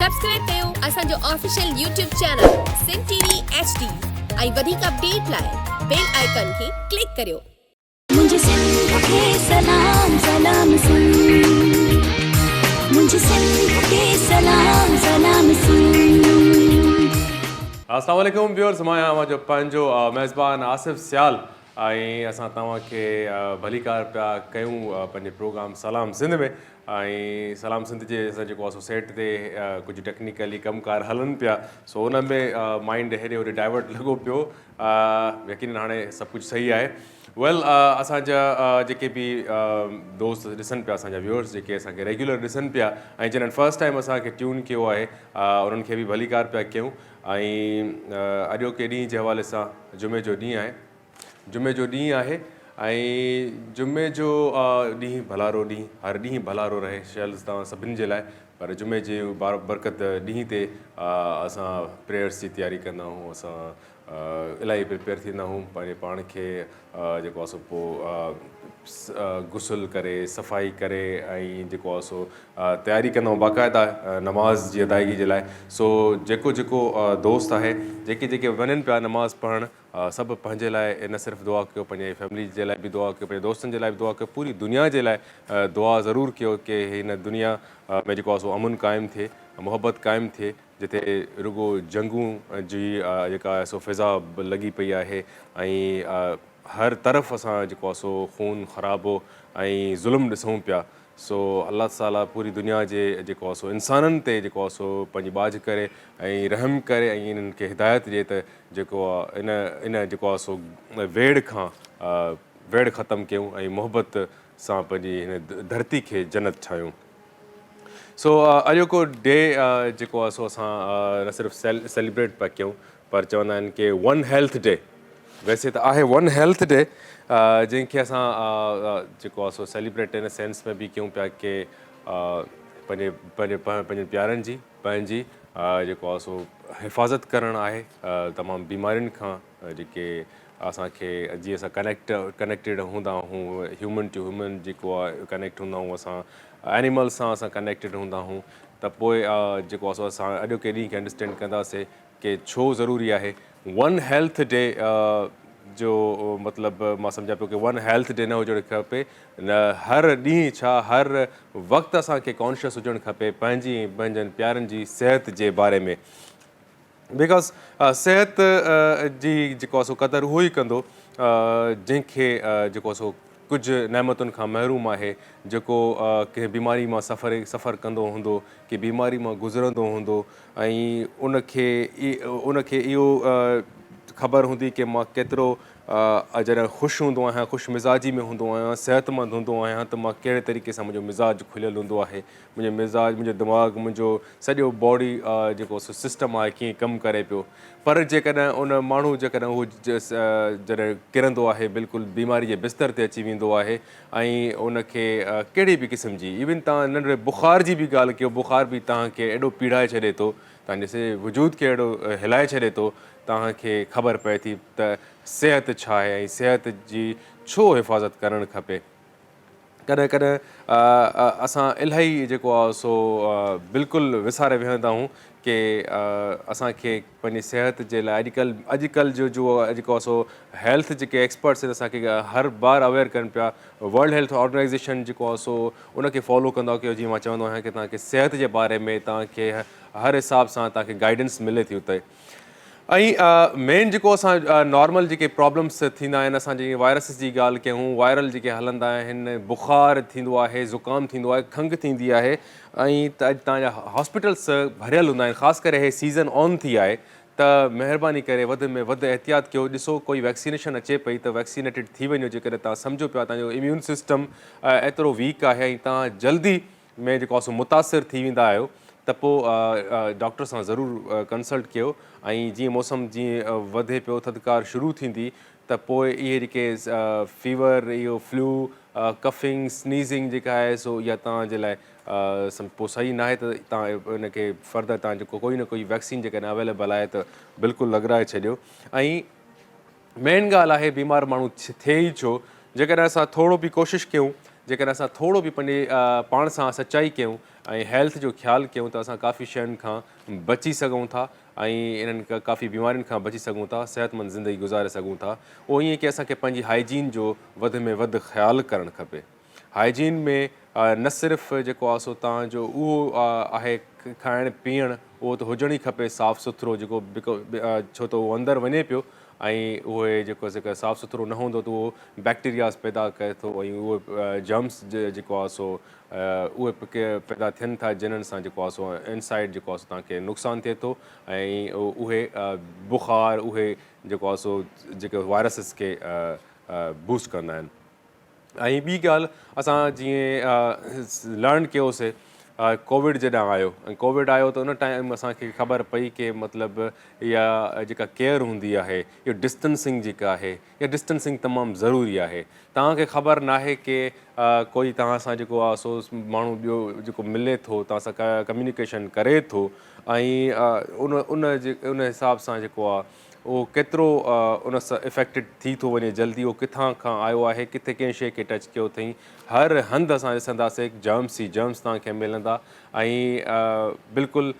Subscribe कयो असांजो official YouTube channel Sindh TV HD ऐं वधीक अपडेट लाइ बेल आइकन खे क्लिक करियो। मुझे सिंध के सलाम सलाम सिंध, मुझे सिंध के सलाम सलाम सिंध। अस्सलाम वालेकुम व्यूअर्स, मां आहियां जो पंहिंजो मेज़बान आसिफ सियाल ऐं असां तव्हांखे भली कार पिया कयूं पंहिंजे प्रोग्राम सलाम सिंध में। ऐं सलाम सिंध जे असां जेको आहे सो सेट ते कुझु टेक्निकली कमकार हलनि पिया, सो उन में माइंड हेॾे होॾे डाइवर्ट लॻो पियो। यकीन हाणे सभु कुझु सही आहे। वेल, असांजा जेके बि दोस्त ॾिसनि पिया, असांजा व्यूअर्स जेके असांखे रेगुलर ॾिसनि पिया ऐं जिन्हनि फस्ट टाइम असांखे ट्यून कयो आहे, उन्हनि खे बि भली कार पिया कयूं। ऐं अॼोके ॾींहं जे हवाले सां जुमे जो ॾींहुं आहे, जुमे जो ॾींहुं आहे ऐं जुमे जो ॾींहुं भलारो ॾींहुं, हर ॾींहुं भलारो रहे शैल्स तव्हां सभिनि जे लाइ। पर जुमे जे बरकत ॾींहं ते असां प्रेयर्स जी तयारी कंदा आहियूं, असां इलाही प्रिपेयर थींदा आहियूं पंहिंजे पाण खे जेको आहे सो पोइ गुसल करे सफ़ाई करे ऐं जेको आहे सो तयारी कंदा आहियूं बाक़ाइदा नमाज़ जी अदायगी जे लाइ। सो जेको जेको दोस्त आहे, जेके जेके वञनि पिया नमाज़ पढ़णु, सभु पंहिंजे लाइ न सिर्फ़ु दुआ कयो, पंहिंजे फैमिली जे लाइ बि दुआ कयो, पंहिंजे दोस्तनि जे लाइ बि दुआ कयो, पूरी दुनिया जे लाइ दुआ ज़रूरु कयो कि हिन दुनिया में जेको आहे सो अमुन क़ाइमु थिए, मोहबत क़ाइमु थिए, जिते रुगो जंगूं जी जेका आहे सो फिज़ा लॻी पई आहे ऐं हर तरफ़ असां जेको आहे सो खून ख़राबो ऐं ज़ुल्म ॾिसूं पिया। सो अल्लाह ताला पूरी दुनिया जे जेको आहे सो इंसाननि ते जेको आहे सो पंहिंजी बाज करे ऐं रहम करे ऐं इन्हनि खे हिदायत ॾिए त जेको आहे इन जेको आहे सो वेड़ खां वेड़ ख़तमु कयूं ऐं मोहबत सां पंहिंजी हिन धरती खे जन्नत ठाहियूं। सो अॼोको डे जेको आहे सो असां न सिर्फ़ु सेलिब्रेट पिया कयूं, पर चवंदा आहिनि कि वन हेल्थ डे। वैसे त आहे वन हेल्थ डे, जंहिंखे असां जेको आहे सो सेलिब्रेट इन सेंस में बि कयूं पिया कि पंहिंजे प्यारनि जी पंहिंजी जेको आहे सो हिफ़ाज़त करणु आहे तमामु बीमारियुनि खां, जेके असांखे जीअं असां कनेक्टेड हूंदा आहियूं, ह्यूमन टू ह्यूमन जेको आहे कनेक्ट हूंदा आहियूं, असां एनिमल सां असां कनेक्टेड हूंदा आहियूं, त पोइ जेको आहे सो असां अॼोके ॾींहं खे अंडरस्टैंड कंदासीं कि छो ज़रूरी आहे वन हेल्थ डे जो मतिलबु मां सम्झां पियो कि वन हेल्थ डे न हुजणु खपे, न हर ॾींहुं छा हर वक़्तु असांखे कॉन्शियस हुजणु खपे पंहिंजनि प्यारनि जी सिहत जे बारे में। बिकॉज़ सिहत जी जेको आहे सो क़दुरु उहो ई कंदो जंहिंखे जेको आहे सो कुझु नेमतुनि खां महरूम आहे, जेको कंहिं बीमारी मां सफ़र कंदो हूंदो, कि बीमारी मां गुज़रंदो हूंदो ऐं उनखे इहो ख़बर हूंदी कि मां केतिरो जॾहिं ख़ुशि हूंदो आहियां, ख़ुशि मिज़ाजी में हूंदो आहियां, सिहतमंद हूंदो आहियां, त मां कहिड़े तरीक़े सां मुंहिंजो मिज़ाज खुलियल हूंदो आहे, मुंहिंजो मिज़ाज, मुंहिंजो दिमाग़ु, मुंहिंजो सॼो बॉडी जेको सिस्टम आहे कीअं कमु करे पियो। पर जेकॾहिं उन माण्हू जेकॾहिं उहो जॾहिं किरंदो आहे, बिल्कुलु बीमारी जे बिस्तर ते अची वेंदो आहे ऐं उनखे कहिड़ी बि क़िस्म जी, इवन तव्हां नंढड़े बुख़ार जी बि ॻाल्हि कयो, बुख़ार बि तव्हांखे एॾो पीड़ाए छॾे थो, तव्हांजे सॼे वजूद खे एॾो हिलाए छॾे थो, तव्हांखे ख़बर पए थी त सिहत छा आहे ऐं सिहत जी छो हिफ़ाज़त करणु खपे। कॾहिं कॾहिं असां इलाही जेको आहे सो बिल्कुलु विसारे विहंदा आहियूं कि असांखे पंहिंजी सिहत जे लाइ अॼुकल्ह जो जेको आहे सो हेल्थ जेके एक्सपर्ट्स आहिनि असांखे हर बार अवेयर कनि पिया। वर्ल्ड हेल्थ ऑर्गेनाइज़ेशन जेको आहे सो उनखे फॉलो कंदो कयो, जीअं मां चवंदो आहियां कि तव्हांखे सिहत जे बारे में तव्हांखे हर हिसाब सां तव्हांखे गाइडेंस मिले थी उते। ऐं मेन जेको असां नॉर्मल जेके प्रॉब्लम्स थींदा आहिनि, असां जीअं वायरसिस जी ॻाल्हि कयूं, वायरल जेके हलंदा आहिनि, बुख़ार थींदो आहे, ज़ुकाम थींदो आहे, खंघि थींदी आहे ऐं त अॼु तव्हांजा हॉस्पिटल्स भरियल हूंदा आहिनि, ख़ासि करे हे सीज़न ऑन थी आहे, त महिरबानी करे वधि में वधि एहतियात कयो। ॾिसो कोई वैक्सीनेशन अचे पई त वैक्सीनेटेड थी वञो, जेकॾहिं तव्हां सम्झो पिया तव्हांजो इम्यून सिस्टम एतिरो वीक आहे ऐं तव्हां जल्दी में जेको आहे सो मुतासिर थी वेंदा आहियो, त पोइ डॉक्टर सां ज़रूरु कंसल्ट कयो। ऐं जीअं मौसम जीअं वधे पियो, थधिकार शुरू थींदी, त पोइ इहे जेके फीवर, इहो फ्लू, कफिंग, स्नीज़िंग जेका आहे सो इहा तव्हांजे लाइ पोइ सही न आहे, त तव्हां इनखे फर्दर तव्हां जेको कोई न कोई वैक्सीन जेकॾहिं अवेलेबल आहे त बिल्कुलु लॻाराए छॾियो। ऐं मेन ॻाल्हि आहे बीमार माण्हू थिए ई छो, जेकॾहिं असां थोरो बि कोशिशि कयूं जेकॾहिं असां थोरो बि पंहिंजे पाण सां सचाई कयूं ऐं हेल्थ जो ख़्यालु कयूं त असां काफ़ी शयुनि खां बची सघूं था ऐं इन्हनि काफ़ी बीमारियुनि खां बची सघूं था, सिहतमंद ज़िंदगी गुज़ारे सघूं था। उहो ईअं की असांखे पंहिंजी हाइजीन जो वधि में वधि ख़्यालु करणु खपे। हाइजीन में न सिर्फ़ु जेको आहे सो तव्हांजो उहो आहे खाइणु पीअणु, उहो त हुजण ई खपे साफ़ु सुथिरो, जेको छो त उहो अंदरि वञे पियो ऐं उहे जेको साफ़ु सुथिरो न हूंदो त उहो बैक्टीरियाज़ पैदा करे थो ऐं उहे जर्म्स जेको आहे सो उहे पैदा थियनि था जिन्हनि सां जेको आहे सो इनसाइड जेको आहे सो तव्हांखे नुक़सानु थिए थो ऐं उहे बुख़ार उहे जेको आहे सो जेके वायरसिस खे बूस्ट कंदा आहिनि। ऐं ॿी ॻाल्हि असां जीअं लर्न कयोसीं कोविड जॾहिं आयो ऐं कोविड आयो त उन टाइम असांखे ख़बर पई की मतिलबु इहा जेका केयर हूंदी आहे, इहा डिस्टेंसिंग जेका आहे, इहा डिस्टेंसिंग तमामु ज़रूरी आहे। तव्हांखे ख़बर नाहे की कोई तव्हां सां जेको आहे सो माण्हू ॿियो जेको मिले थो, तव्हां सां कम्युनिकेशन करे थो ऐं उन हिसाब सां जेको आहे उहो केतिरो उन सां इफेक्टेड थी थो वञे जल्दी, उहो किथां खां आयो आहे, किथे कंहिं शइ खे टच कयो अथई। हर हंधि असां ॾिसंदासीं जर्म्स ई जर्म्स तव्हांखे मिलंदा ऐं बिल्कुलु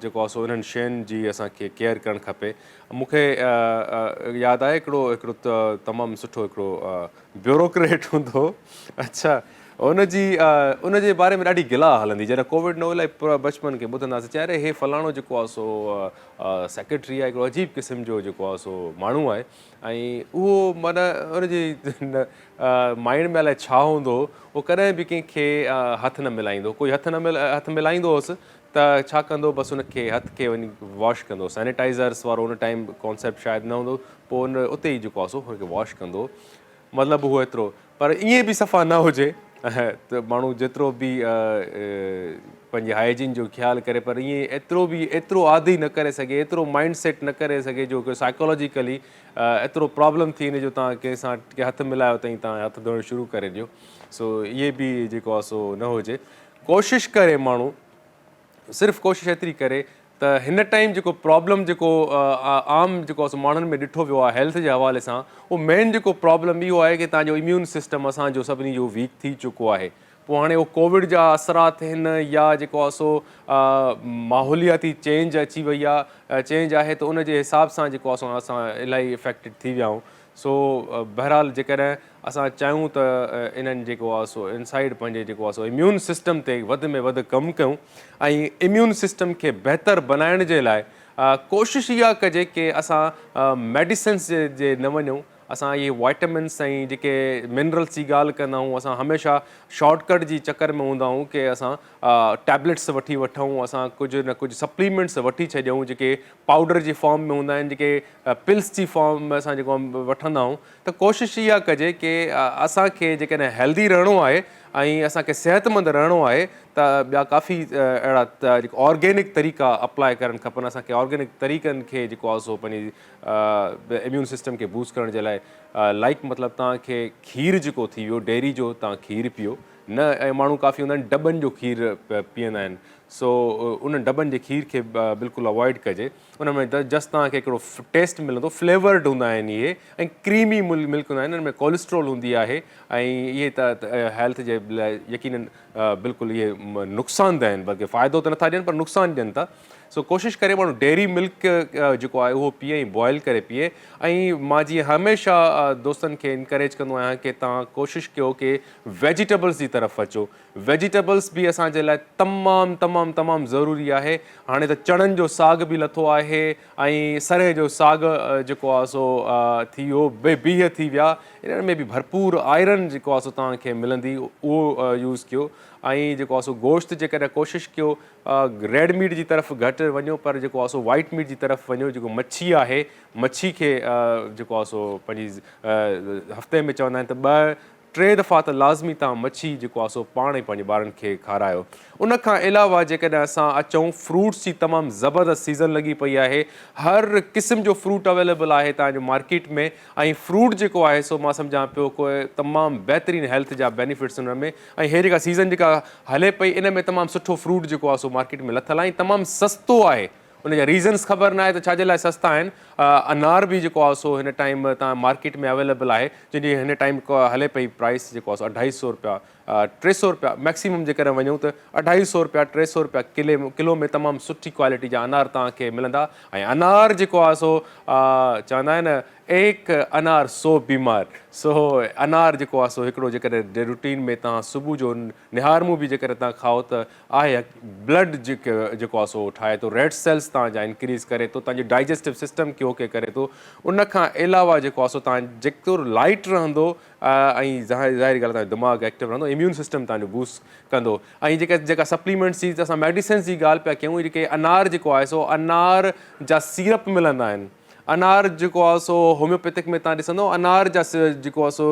जेको आहे सो इन्हनि शयुनि जी असांखे केयर करणु खपे। मूंखे यादि आहे हिकिड़ो तमामु सुठो हिकिड़ो ब्यूरोक्रेट हूंदो, अच्छा उनजे बारे में ॾाढी गिला हलंदी। जॾहिं कोविड न हुओ इलाही बचपन खे ॿुधंदासीं चए अरे हे फलाणो जेको आहे सो सेक्रेटरी आहे, हिकिड़ो अजीब क़िस्म जो जेको आहे सो माण्हू आहे ऐं उहो माना हुनजी माइंड में अलाए छा हूंदो, उहो कॾहिं बि कंहिंखे हथु न मिलाईंदो। कोई हथु मिलाईंदो हुउसि त छा कंदो, बसि हुनखे हथ खे वञी वॉश कंदो। सैनिटाइज़र्स वारो हुन टाइम कॉन्सेप्ट शायदि न हूंदो, पोइ हुन उते ई जेको आहे सो हुनखे वॉश कंदो। मतिलबु उहो एतिरो, पर ईअं बि सफ़ा न हुजे त माण्हू जेतिरो बि पंहिंजी हाइजीन जो ख़्यालु करे, पर ईअं एतिरो आदी न करे सघे, एतिरो माइंड सेट न करे सघे जो की साइकोलॉजिकली एतिरो प्रॉब्लम थी वञे जो तव्हां कंहिंसां हथु मिलायो अथई तव्हां हथु धोइणु शुरू करे ॾियो। सो इहे बि जेको आहे सो न हुजे। कोशिशि करे माण्हू सिर्फ़ु कोशिशि एतिरी करे त हिन टाइम जेको प्रॉब्लम जेको आम जेको आहे माण्हुनि में ॾिठो वियो आहे हेल्थ जे हवाले सां, उहो मेन जेको प्रॉब्लम इहो आहे की तव्हांजो इम्यून सिस्टम असांजो सभिनी जो वीक थी चुको आहे। पोइ हाणे उहो कोविड जा असरात थियनि या जेको आहे सो माहौलियाती चेंज अची वई आहे, चेंज आहे त उन जे हिसाब सां जेको आहे असां इलाही इफेक्टेड थी विया आहियूं। सो बहरहाल जेकॾहिं असां चाहियूं त इन्हनि जेको आहे सो इनसाइड पंहिंजे जेको आहे सो इम्यून सिस्टम ते वधि में वधि कमु कयूं ऐं इम्यून सिस्टम खे बहितर बनाइण जे लाइ कोशिशि इहा कजे की असां मेडिसिन्स जे न वञूं। असां इहे वाइटामिन्स ऐं जेके मिनरल्स जी ॻाल्हि कंदा आहियूं, असां हमेशह शॉर्टकट जी चकर में हूंदा आहियूं की असां टैबलेट्स वठी वठूं, असां कुझु न कुझु सप्लीमेंट्स वठी छॾियूं जेके पाउडर जी फॉर्म में हूंदा आहिनि, जेके पिल्स जी फॉर्म में असां जेको वठंदा आहियूं। त कोशिशि इहा कजे की असांखे जेकॾहिं हेल्दी रहणो आहे ऐं असांखे सिहतमंद रहणो आहे त ॿिया काफ़ी अहिड़ा जेको ऑर्गेनिक तरीक़ा अप्लाई करणु खपनि। असांखे ऑर्गेनिक तरीक़नि खे जेको आहे सो पंहिंजी इम्यून सिस्टम खे बूस्ट करण जे लाइ लाइक मतिलबु तव्हांखे खीरु जेको थी वियो डेयरी जो, तव्हां खीरु पीओ न। ऐं माण्हू काफ़ी हूंदा आहिनि डबनि जो खीरु पीअंदा आहिनि, सो उन डबनि जे खीर खे बिल्कुलु अवॉइड कजे। उन में जस्ट तव्हांखे हिकिड़ो टेस्ट मिलंदो, फ्लेवर्ड हूंदा आहिनि इहे ऐं क्रीमी मिल्क हूंदा आहिनि, हिन में कोलेस्ट्रोल हूंदी आहे ऐं इहे त हेल्थ जे लाइ यकीनन बिल्कुलु इहे नुक़सानदेह आहिनि, बल्कि फ़ाइदो त नथा ॾियनि पर नुक़सानु ॾियनि था। सो कोशिशि करे माण्हू डेयरी मिल्क जेको आहे उहो पीए ऐं बॉइल करे पीए। ऐं मां जीअं हमेशह दोस्तनि खे इनकरेज कंदो आहियां की तव्हां कोशिशि कयो की वेजिटेबल्स जी तरफ़ अचो। वेजिटेबल्स बि असांजे लाइ तमामु तमामु तमामु ज़रूरी आहे। हाणे त चणनि जो साग बि लथो आहे ऐं सरे जो साग जेको आहे सो थी वियो, बीह थी विया, इन्हनि में बि भरपूर आयरन जेको आहे सो तव्हांखे मिलंदी, उहो यूज़ कयो। ऐं जेको आहे सो गोश्त जेकॾहिं कोशिशि कयो रेड मीट जी तरफ़ घटि वञो, पर जेको आहे सो वाइट मीट जी तरफ़ वञो। जेको मच्छी आहे, मच्छी खे जेको आहे सो पंहिंजी हफ़्ते में चवंदा आहिनि त 2-3 दफ़ा त लाज़मी तव्हां मच्छी जेको आहे सो पाण ई पंहिंजे ॿारनि खे खारायो। उन खां अलावा जेकॾहिं असां अचूं, फ्रूट्स जी तमामु ज़बरदस्त सीज़न लॻी पई आहे। हर क़िस्म जो फ्रूट अवेलेबल आहे तव्हांजो मार्केट में ऐं फ्रूट जेको आहे सो मां सम्झां पियो कोई तमामु बहितरीनु हेल्थ जा बेनिफिट्स हुन में। ऐं हे जेका सीज़न जेका हले पई इन में तमामु सुठो फ्रूट जेको आहे सो मार्केट में लथल आहे ऐं तमामु सस्तो आहे। उनजा रीज़न्स ख़बर न आहे त छाजे लाइ सस्ता आहिनि। अनार बि जेको आहे सो हिन टाइम तव्हां मार्केट में अवेलेबल आहे, जंहिंजी हिन टाइम हले पई प्राइस जेको आहे सो 250 रुपया 300 रुपया मैक्सिमम जेकॾहिं वञूं त 250 रुपया 300 रुपया किलो में तमामु सुठी क्वालिटी जा अनार तव्हांखे मिलंदा। ऐं अनार जेको आहे सो चवंदा आहिनि एक अनार 100 बीमार। सो अनार जेको आहे सो हिकिड़ो जेकॾहिं रूटीन में तव्हां सुबुह जो निहारमूं बि जेकॾहिं तव्हां खाओ त आहे ब्लड जेको आहे सो ठाहे थो, रेड सेल्स तव्हांजा इंक्रीज़ करे थो, तव्हांजो डाइजेस्टिव सिस्टम खे ओके करे थो। उन खां अलावा जेको आहे सो तव्हां जेतिरो लाइट रहंदो ऐं ज़ाहिरी ॻाल्हि तव्हांजो दिमाग़ु एक्टिव रहंदो, इम्यून सिस्टम तव्हांजो बूस्ट कंदो। ऐं जेका सप्लीमेंट्स जी असां मेडिसिन्स जी ॻाल्हि पिया कयूं, जेके अनार जेको आहे सो अनार जा सीरप मिलंदा आहिनि। अनार जेको आहे सो होम्योपैथिक में तव्हां ॾिसंदो अनार जा जेको आहे सो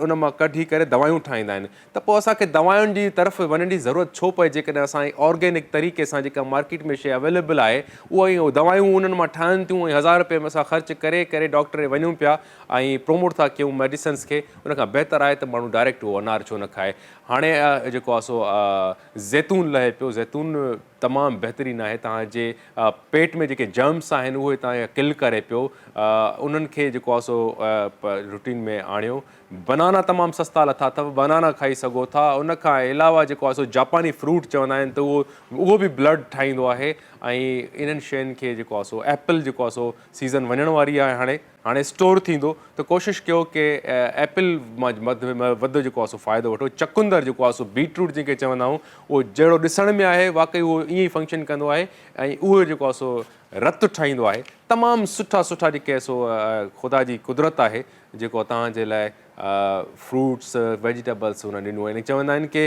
उन मां कढी करे दवायूं ठाहींदा आहिनि। त पोइ असांखे दवायुनि जी तरफ़ वञण जी ज़रूरत छो पए, जेकॾहिं असां ऑर्गेनिक तरीक़े सां जेका मार्केट में शइ अवेलेबल आहे उहा ई दवायूं उन्हनि मां ठहनि थियूं ऐं 1000 रुपए में असां ख़र्चु करे करे डॉक्टर वञूं पिया ऐं प्रोमोट था कयूं मेडिसिन्स खे। उनखां बहितर आहे त माण्हू डायरेक्ट उहो अनार छो न खाए। हाणे जेको आहे सो ज़ैतून लहे पियो, ज़ैतून तमामु बहितरीनु आहे, तव्हांजे पेट में जेके जर्म्स आहिनि उहे तव्हांखे किल करे पियो, उन्हनि खे जेको आहे सो रूटीन में आणियो। बनाना तमामु सस्ता लथा अथव, बनाना खाई सघो था। उन खां अलावा जेको आहे सो जापानी फ्रूट चवंदा आहिनि त उहो बि ब्लड ठाहींदो आहे। ऐं इन्हनि शयुनि खे जेको आहे सो एप्पल जेको आहे सो सीज़न वञण वारी आहे, हाणे स्टोर थींदो त कोशिशि कयो की एप्पल मां वधि जेको आहे सो फ़ाइदो वठो। चकुंदर जेको आहे सो बीटरूट जंहिंखे चवंदा आहियूं, उहो जहिड़ो ॾिसण में आहे वाक़ई उहो ईअं ई फंक्शन कंदो आहे ऐं उहो जेको आहे सो रतु ठाहींदो आहे। तमामु सुठा सुठा जेके सो ख़ुदा जी कुदरत आहे जेको तव्हांजे लाइ फ्रूट्स वेजिटेबल्स हुन ॾिनो आहिनि। चवंदा आहिनि की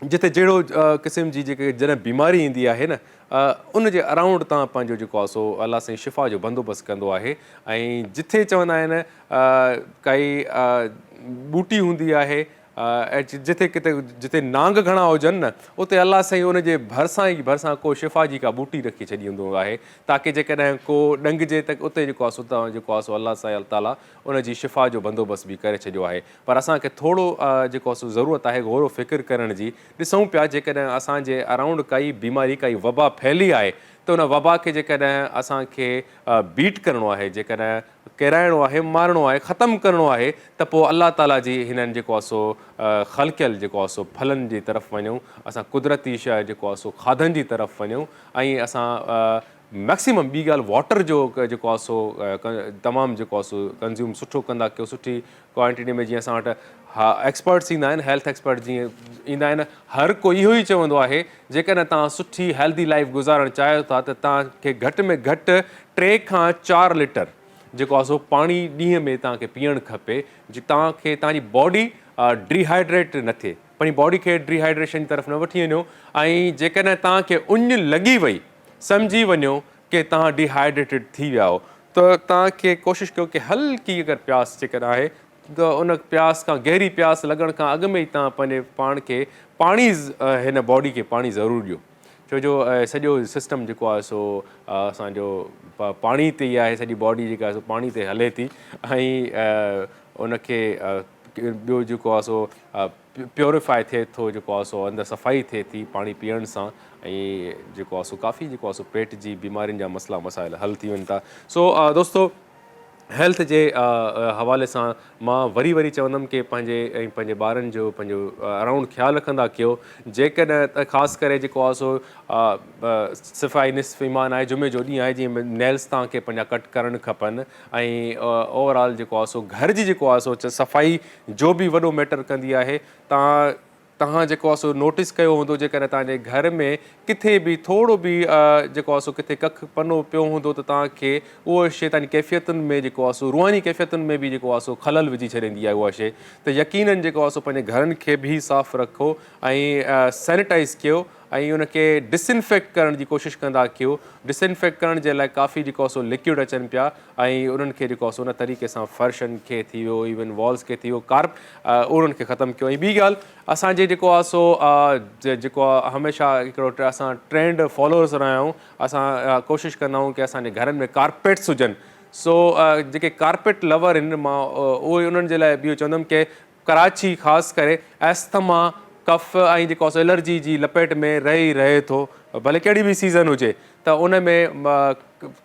जिते जहिड़ो क़िस्म जी जेके जॾहिं बीमारी ईंदी आहे न, उन जे अराउंड तव्हां पंहिंजो जेको आहे सो अलाह साईं शिफ़ा जो बंदोबस्तु कंदो आहे। ऐं जिथे चवंदा आहिनि काई ॿूटी हूंदी आहे, जिथे किथे जिथे नांग घणा हुजनि न, उते अलाह साईं उनजे भरिसां को शिफ़ा जी का ॿूटी रखी छॾी हूंदो आहे, ताकी जेकॾहिं को ॾंगिजे त उते जेको आहे सो तव्हां जेको आहे सो अलाह साईं ताला उनजी शिफ़ा जो बंदोबस्तु बि करे छॾियो आहे। पर असांखे थोरो जेको आहे सो ज़रूरत आहे गौर फ़िक्र करण जी। ॾिसूं पिया जेकॾहिं असांजे अराउंड काई बीमारी काई वबा फैली आहे त उन वबा खे जेकॾहिं असांखे बीट करिणो आहे, जेकॾहिं किराइणो आहे, मारणो आहे, ख़तमु करिणो आहे, त पोइ अलाह ताला जी हिननि जेको आहे सो ख़लकियल जेको आहे सो फलनि जी तरफ़ वञूं, असां कुदरती शइ जेको आहे सो खाधनि जी तरफ़ वञूं ऐं असां मैक्सिमम ॿी ॻाल्हि वाटर जो जेको आहे सो तमामु जेको आहे सो कंज़्यूम सुठो कंदा कयो, सुठी क्वांटिटी में। जीअं असां वटि एक्सपर्ट्स ईंदा आहिनि, हेल्थ एक्सपर्ट जीअं ईंदा आहिनि, हर को इहो ई चवंदो आहे जेकॾहिं तव्हां सुठी हेल्दी लाइफ गुज़ारणु चाहियो था त तव्हांखे घटि में घटि 3 खां 4 लीटर जेको आहे सो पाणी ॾींहं में तव्हांखे पीअणु खपे, तव्हांखे तव्हांजी बॉडी डिहाइड्रेट न थिए। पंहिंजी बॉडी खे डिहाइड्रेशन जी तरफ़ न वठी वञो। ऐं जेकॾहिं तव्हांखे उञ लॻी वई, सम्झी वञो की तव्हां डिहाइड्रेटेड थी विया हो, त तव्हांखे कोशिशि कयो की हल्की अगरि प्यास जेकॾहिं आहे त उन प्यास खां गहरी प्यास लॻण खां अॻु में ई तव्हां पंहिंजे पाण खे पाणी हिन बॉडी खे पाणी ज़रूरु ॾियो। छो जो सॼो सिस्टम जेको आहे सो असांजो पाणी ते ई आहे, सॼी बॉडी जेका आहे सो पाणी ते हले थी। ऐं उनखे ॿियो जेको आहे सो प्योरीफाई थिए थो, जेको आहे सो अंदरि सफ़ाई थिए थी पाणी पीअण सां। ऐं जेको आहे सो काफ़ी जेको आहे सो पेट जी बीमारियुनि जा मसइला मसाइल हल थी वञनि था। सो दोस्तो, हेल्थ जे हवाले सां मां वरी चवंदुमि की पंहिंजे ॿारनि जो पंहिंजो अराउंड ख़्यालु रखंदा कयो। जेकॾहिं त ख़ासि करे जेको आहे सो सफ़ाई निस्फ़ ईमान आहे, जुमे जो ॾींहुं आहे, जीअं नेल्स तव्हांखे पंहिंजा कट करणु खपनि। ऐं ओवरऑल जेको आहे सो घर जी जेको आहे सो सफ़ाई जो बि वॾो मैटर कंदी आहे। तव्हां जेको आहे सो नोटिस कयो हूंदो, जेकॾहिं तव्हांजे घर में किथे बि थोरो बि जेको आहे सो किथे कखु पनो पियो हूंदो त तव्हांखे उहा शइ तव्हांजी कैफ़ियतुनि में जेको आहे सो रूहानी कैफ़ियतुनि में बि जेको आहे सो ख़लल विझी छॾींदी आहे उहा शइ। त यकीननि जेको आहे सो पंहिंजे घरनि खे बि साफ़ु रखो ऐं सैनिटाइज़ कयो ऐं उनखे डिसइंफेक्ट करण जी कोशिशि कंदा कयो। डिसइंफेक्ट करण जे लाइ काफ़ी जेको आहे सो लिक्विड अचनि पिया ऐं उन्हनि खे जेको आहे सो उन तरीक़े सां फर्शनि खे थी वियो, इवन वॉल्स खे थी वियो, उन्हनि खे ख़तमु कयो। ऐं ॿी ॻाल्हि, असांजे जेको आहे सो जेको आहे हमेशह हिकिड़ो असां ट्रेंड फॉलोअर्स रहिया आहियूं। असां कोशिशि कंदा आहियूं की असांजे घरनि में कारपेट्स हुजनि। सो जेके कारपेट लवर आहिनि, मां उहे उन्हनि जे लाइ बि चवंदुमि की कराची ख़ासि करे एस्थमा, कफ ऐं जेको आहे सो एलर्जी जी लपेट में रहे थो, भले कहिड़ी बि सीज़न हुजे त उन में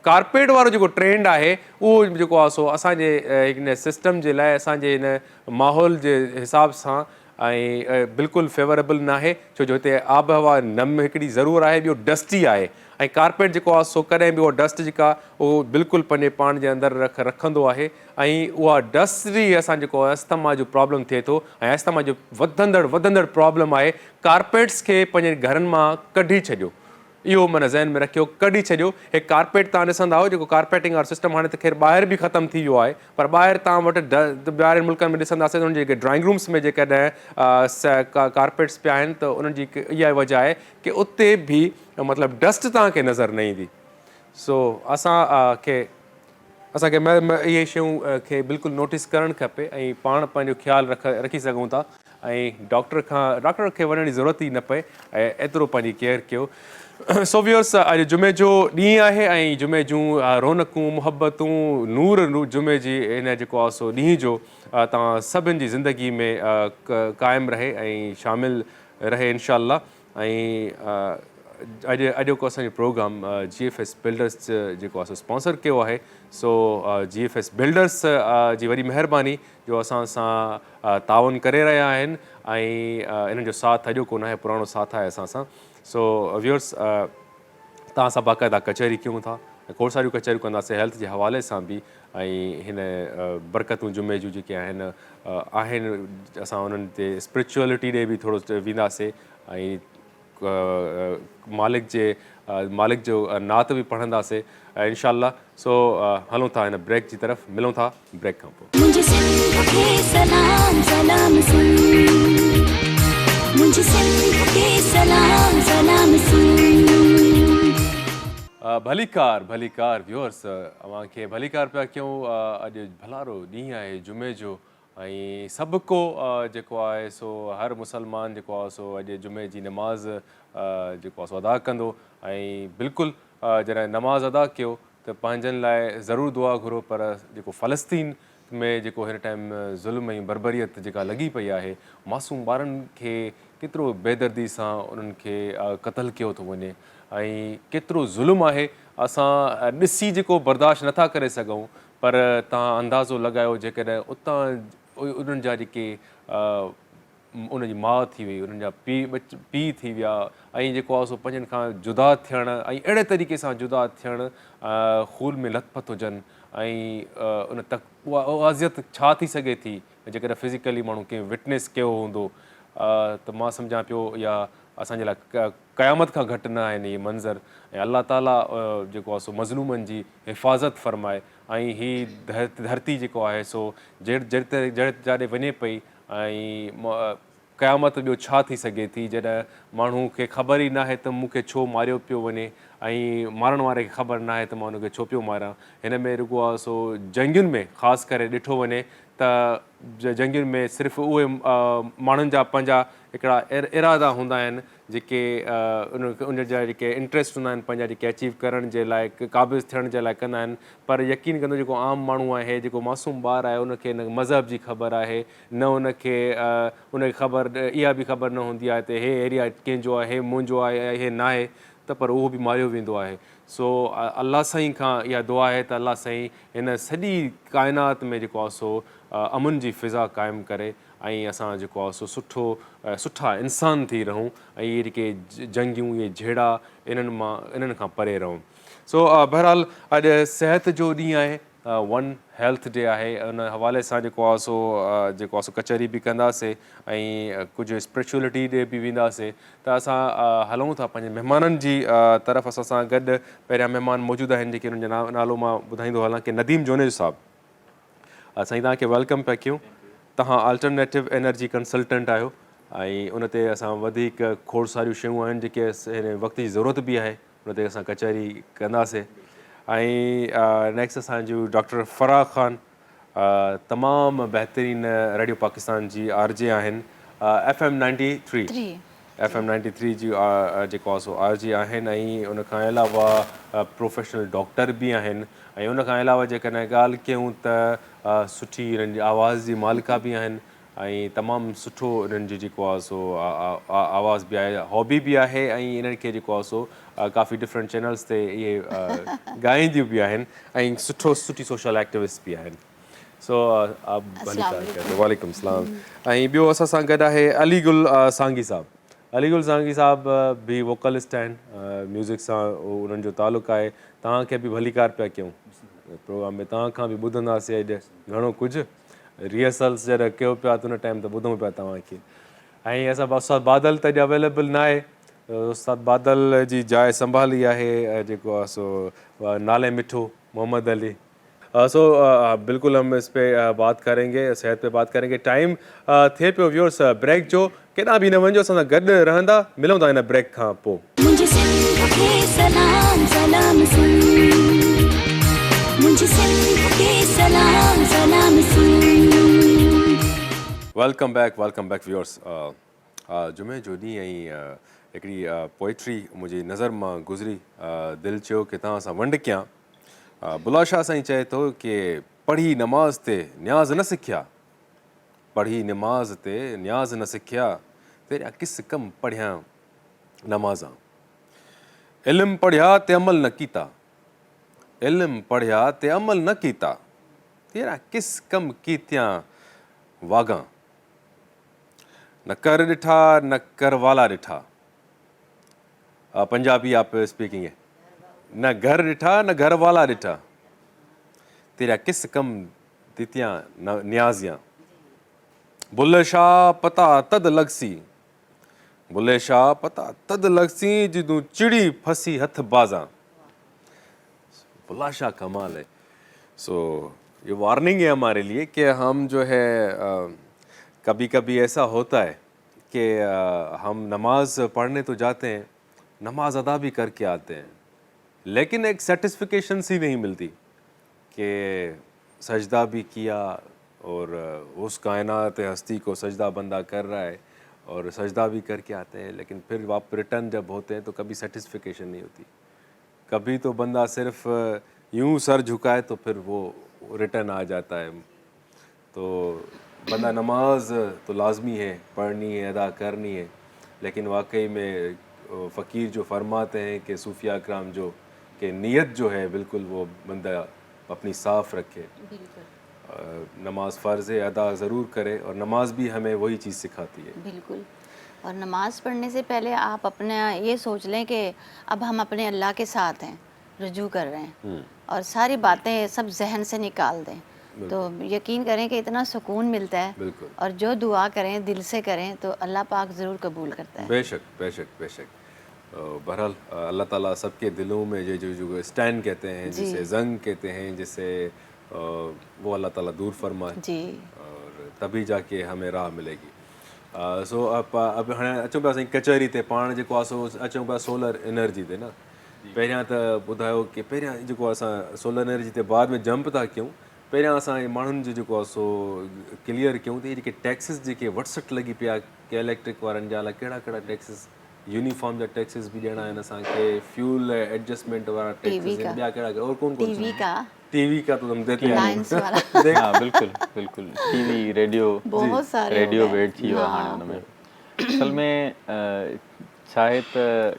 कारपेट वारो जेको ट्रेंड आहे उहो जेको आहे सो असांजे हिन सिस्टम जे लाइ असांजे हिन माहौल जे हिसाब सां ऐं बिल्कुलु फेवरेबल न आहे छो जो हिते आब हवा नम हिकिड़ी ज़रूरु आहे, ॿियो डस्टी आहे ऐं कारपेट जेको आहे सो कॾहिं बि उहा डस्ट जेका उहो बिल्कुलु पंहिंजे पाण जे अंदरि रखंदो आहे ऐं उहा डस्ट ई असां जेको आहे अस्थमा जो प्रॉब्लम थिए थो ऐं अस्थमा जो वधंदड़ प्रॉब्लम आहे। कारपेट्स खे पंहिंजे घरनि मां कढी छॾियो, इहो माना ज़हन में रखियो, कढी छॾियो। हे कारपेट तव्हां ॾिसंदा जेको कारपेटिंग वारो सिस्टम हाणे त ख़ैर ॿाहिरि बि ख़तमु थी वियो आहे, पर ॿाहिरि तव्हां वटि ॿाहिरि मुल्कनि में ॾिसंदासीं त उन जेके ड्राइंग रूम्स में जेकॾहिं कारपेट्स पिया आहिनि त उन्हनि जी इहा वजह आहे की उते बि मतिलबु डस्ट तव्हांखे नज़र न ईंदी। सो असांखे इहे शयूं खे बिल्कुलु नोटिस करणु खपे ऐं पाण पंहिंजो ख़्यालु रखी सघूं था ऐं डॉक्टर खे वञण जी ज़रूरत ई न पए ऐं एतिरो पंहिंजी केयर कयो। सो व्यूअर्स, अॼु जुमे जो ॾींहुं आहे ऐं जुमे जूं रौनकूं मुहबतूं नूर जुमे जी हिन जेको आहे सो ॾींहं जो तव्हां सभिनि जी ज़िंदगी में क़ाइमु रहे ऐं शामिलु रहे इनशाअल्लाह। ऐं अॼोको असांजो प्रोग्राम GFS बिल्डर्स जेको आहे सो स्पॉन्सर कयो आहे। सो GFS बिल्डर्स जी वॾी महिरबानी जो असां सां ताउन करे रहिया आहिनि ऐं इन्हनि जो साथ अॼोको न आहे, पुराणो साथ आहे असां सां। सो व्यूअर्स, तव्हां सां बाक़ाइदा कचहरी कयूं था, खोड़ सारियूं कचहरियूं कंदासीं हेल्थ जे हवाले सां बि ऐं हिन बरकतूं जुमे जूं जेके आहिनि असां उन्हनि ते स्पिरिचुअलिटी ॾे बि थोरो वेंदासीं ऐं मालिक जो नात बि पढ़ंदासीं इंशाअल्लाह। सो हलूं था हिन ब्रेक जी तरफ़, मिलूं था ब्रेक खां पोइ। मुझे सिंध के सलाम सलाम सुन, मुझे सिंध के सलाम सलाम सुन। भलीकार व्यूअर्स, अव्हांखे भलीकार पिया कयूं। अॼु भलारो ॾींहुं आहे जुमे जो ऐं सभु को जेको आहे सो हर मुसलमान जेको आहे सो अॼु जुमे जी नमाज़ जेको आहे सो अदा कंदो ऐं बिल्कुलु जॾहिं नमाज़ अदा कयो त पंहिंजनि लाइ ज़रूरु दुआ घुरो। पर जेको फ़लस्तीन में जेको हिन टाइम ज़ुल्म ऐं बरबरियत जेका लॻी पई आहे, मासूम ॿारनि खे केतिरो बेदर्दी सां उन्हनि खे क़तलु कयो थो वञे ऐं केतिरो ज़ुल्म आहे असां ॾिसी जेको बर्दाश्त नथा करे सघूं। पर तव्हां अंदाज़ो लॻायो जेकॾहिं उतां उन्हनि जा जेके उनजी माउ थी वई, उन्हनि जा पीउ थी विया ऐं जेको आहे सो पंहिंजनि खां जुदा थियणु ऐं अहिड़े तरीक़े सां जुदा थियणु, खून में लथपथ हुजनि ऐं उन तक उहा अज़ियत छा थी सघे थी जेकॾहिं फिज़िकली माण्हू कंहिं विटनेस कयो हूंदो त मां सम्झां पियो या असांजे लाइ क़यामत खां घटि न आहिनि इहे मंज़र। ऐं अल्लाह ताला जेको आहे सो मज़लूमनि जी हिफ़ाज़त फ़रमाए ऐं हीअ धरती जेको आहे सो जाॾे वञे पई ऐं क़यामत ॿियो छा थी सघे थी जॾहिं माण्हू खे ख़बर ई न आहे त मूंखे छो मारियो पियो वञे ऐं मारण वारे खे ख़बर न आहे त मां हुनखे छो पियो मारियां। हिन में रुॻो आहे सो जंगियुनि में ख़ासि करे ॾिठो वञे त जंगियुनि में सिर्फ़ु उहे माण्हुनि जा पंहिंजा हिकिड़ा इरादा हूंदा आहिनि जेके उन जा जेके इंट्रस्ट हूंदा आहिनि पंहिंजा जेके अचीव करण जे लाइ क़ाबिज़ थियण जे लाइ कंदा आहिनि। पर यकीन कंदो जेको आम माण्हू आहे, जेको मासूम ॿारु आहे, उनखे न मज़हब जी ख़बर आहे, न उनखे ख़बर इहा बि ख़बर न हूंदी आहे त हे एरिया कंहिंजो आहे, हे मुंहिंजो आहे, हे न आहे त पर उहो बि मारियो वेंदो आहे। सो अलाह साईं खां इहा दुआ आहे त अलाह साईं हिन सॼी काइनात में जेको आहे सो अमन जी फ़िज़ा क़ाइमु करे ऐं असां जेको आहे सो सुठा इंसान थी रहूं ऐं इहे जेके जंगियूं, इहे झेड़ा इन्हनि खां परे रहूं। सो बहरहाल अॼु सिहत जो ॾींहुं आहे, वन हेल्थ डे आहे, उन हवाले सां जेको आहे सो कचहरी बि कंदासीं ऐं कुझु स्पिरिचुअलिटी ॾे बि वेंदासीं। त असां हलूं था पंहिंजे महिमाननि जी तरफ़। असां सां गॾु पहिरियां महिमान मौजूदु आहिनि जेके हुननि जो नालो मां ॿुधाईंदो हलां की नदीम जोनेज साहिबु। साईं तव्हांखे वेलकम पिया कयूं। तव्हां अल्टरनेटिव एनर्जी कंसल्टेंट आहियो ऐं उन ते असां वधीक खोड़ सारियूं शयूं आहिनि जेके हिन वक़्त जी ज़रूरत बि आहे, उन ते असां कचहरी कंदासीं। ऐं नेक्स्ट असांजो डॉक्टर फराह ख़ान तमामु बहितरीनु रेडियो पाकिस्तान जी RJ आहिनि, FM 93 जी जेको आहे सो RJ आहिनि ऐं उनखां अलावा प्रोफेशनल डॉक्टर बि आहिनि ऐं उनखां अलावा जेकॾहिं ॻाल्हि कयूं त सुठी हिननि जी आवाज़ जी मालिका बि आहिनि ऐं तमामु सुठो इन्हनि जो जेको आहे सो आवाज़ बि आहे, हॉबी बि आहे ऐं इन्हनि खे जेको आहे सो काफ़ी डिफरेंट चैनल्स ते इहे ॻाईंदियूं बि आहिनि ऐं सुठी सोशल एक्टिविस्ट बि आहिनि. सो आप वालेकुम सलाम. ऐं ॿियो असां सां गॾु आहे अलीगुल सांगी साहब. अलीगुल सांगी साहब भी वोकलिस्ट आहिनि. म्यूज़िक सां उन्हनि जो तालुक़ु आहे. तव्हांखे बि भलीकार पिया कयूं प्रोग्राम में. तव्हां खां बि ॿुधंदासीं अॼु घणो कुझु. रिहर्सल्स जॾहिं कयो पिया त उन टाइम त ॿुधूं पिया तव्हांखे. ऐं असां उस्ताद बादल त अॼु अवेलेबल न आहे. उस्ताद बादल जी जाइ संभाली आहे जेको आहे सो नाले मिठो मोहम्मद अली. सो बिल्कुल हम इस पे बात करेंगे, सेहत पे बात करेंगे. टाइम थिए पियो व्यूअर्स ब्रेक जो. केॾां बि न वञो, असां सां गॾु रहंदा. मिलूं था हिन ब्रेक खां पोइ. मुझे सिंध के सलाम सलाम सुन, मुझे सिंध के सलाम सलाम सुन. Welcome back viewers. जुमे जो ॾींहुं ऐं हिकिड़ी पोइट्री मुंहिंजी नज़र मां गुज़री. दिलि चयो की तव्हां सां वंड कयां. बुला शाह साईं चए थो कि पढ़ी नमाज़ ते न्याज़ न सिखिया, पढ़ी नमाज़ ते न्याज़ न सिखिया, तेरा किस कम पढ़िया नमाज़ां. इल्म पढ़िया ते अमल न कीता, इल्म पढ़िया ते अमल न कीता, तेरा किस कम कीतियां वागां. न कर ॾिठा न कर वाला ॾिठा. पंजाबी आप स्पीकिंग है. न घर ॾिठा न घर वाला ॾिठा, तेरा किस कम दितियां न्याज़ियां. बुल्ले शाह पता तद लगसी, बुल्ले शाह पता तद लगसी जिदूं चिड़ी फंसी हथ बाज़ां. बुल्ला शाह कमाल है. सो ये वार्निंग है हमारे लिए कि हम जो है कभी कभी ऐसा होता है कि हम नमाज पढ़ने तो जाते हैं, नमाज अदा भी करके आते हैं, लेकिन एक सेटिस्फिकेशन सी नहीं मिलती कि सजदा भी किया और उस कायनात हस्ती को सजदा बंदा कर रहा है और सजदा भी करके आते हैं, लेकिन फिर वाप रिटर्न जब होते हैं तो कभी सेटिस्फिकेशन नहीं होती. कभी तो बंदा सिर्फ यूं सर झुकाए तो फिर वो रिटर्न आ जाता है. तो बंदा नमाज तो लाजमी है, पढ़नी है, अदा करनी है, लेकिन वाकई में फ़कीर जो फरमाते हैं कि सूफिया कराम जो कि नीयत जो है बिल्कुल वो बंदा अपनी साफ़ रखे. नमाज फ़र्ज़ है, अदा ज़रूर करे, और नमाज भी हमें वही चीज़ सिखाती है. बिल्कुल. और नमाज़ पढ़ने से पहले आप अपना ये सोच लें कि अब हम अपने अल्लाह के साथ हैं, रुजू कर रहे हैं, और सारी बातें सब जहन से निकाल दें. तो यकीन करें कि इतना सुकून मिलता है. और जो दुआ करें दिल से करें तो अल्लाह पाक ज़रूर कबूल करता है. बेशक बेशक बेशक. बहरहाल अल्लाह ताला सबके दिलों में ये जो स्टैंड कहते हैं, जिसे जंग कहते हैं, जिसे वो अल्लाह ताला दूर फरमाए जी, और तभी जाके हमें राह मिलेगी. सो अब हाणे अचूं पिया साईं कचहरी ते. पाण जेको आहे सो अचूं पिया सोलर एनर्जी ते न. पहिरियां त ॿुधायो कि पहिरियां जेको असां सोलर एनर्जी ते बाद में जंप था कयूं, पहिरियां असां माण्हुनि जो जेको आहे सो क्लियर कयूं त इहे जेके टैक्सिस जेके वटसट लॻी पिया के इलेक्ट्रिक वारनि जा, कहिड़ा कहिड़ा टैक्सिस, यूनिफॉर्म जा टैक्सिस बि ॾियणा आहिनि असांखे, फ्यूल एडजस्टमेंट वारा टैक्सिस, ॿिया कहिड़ा और कौन कौन टीवी का तो हम देते हैं. हाँ बिल्कुल बिल्कुल. टीवी रेडियो बहुत सारे रेडियो वेट थी वियो आहे हाणे हुन में. असल में छा आहे त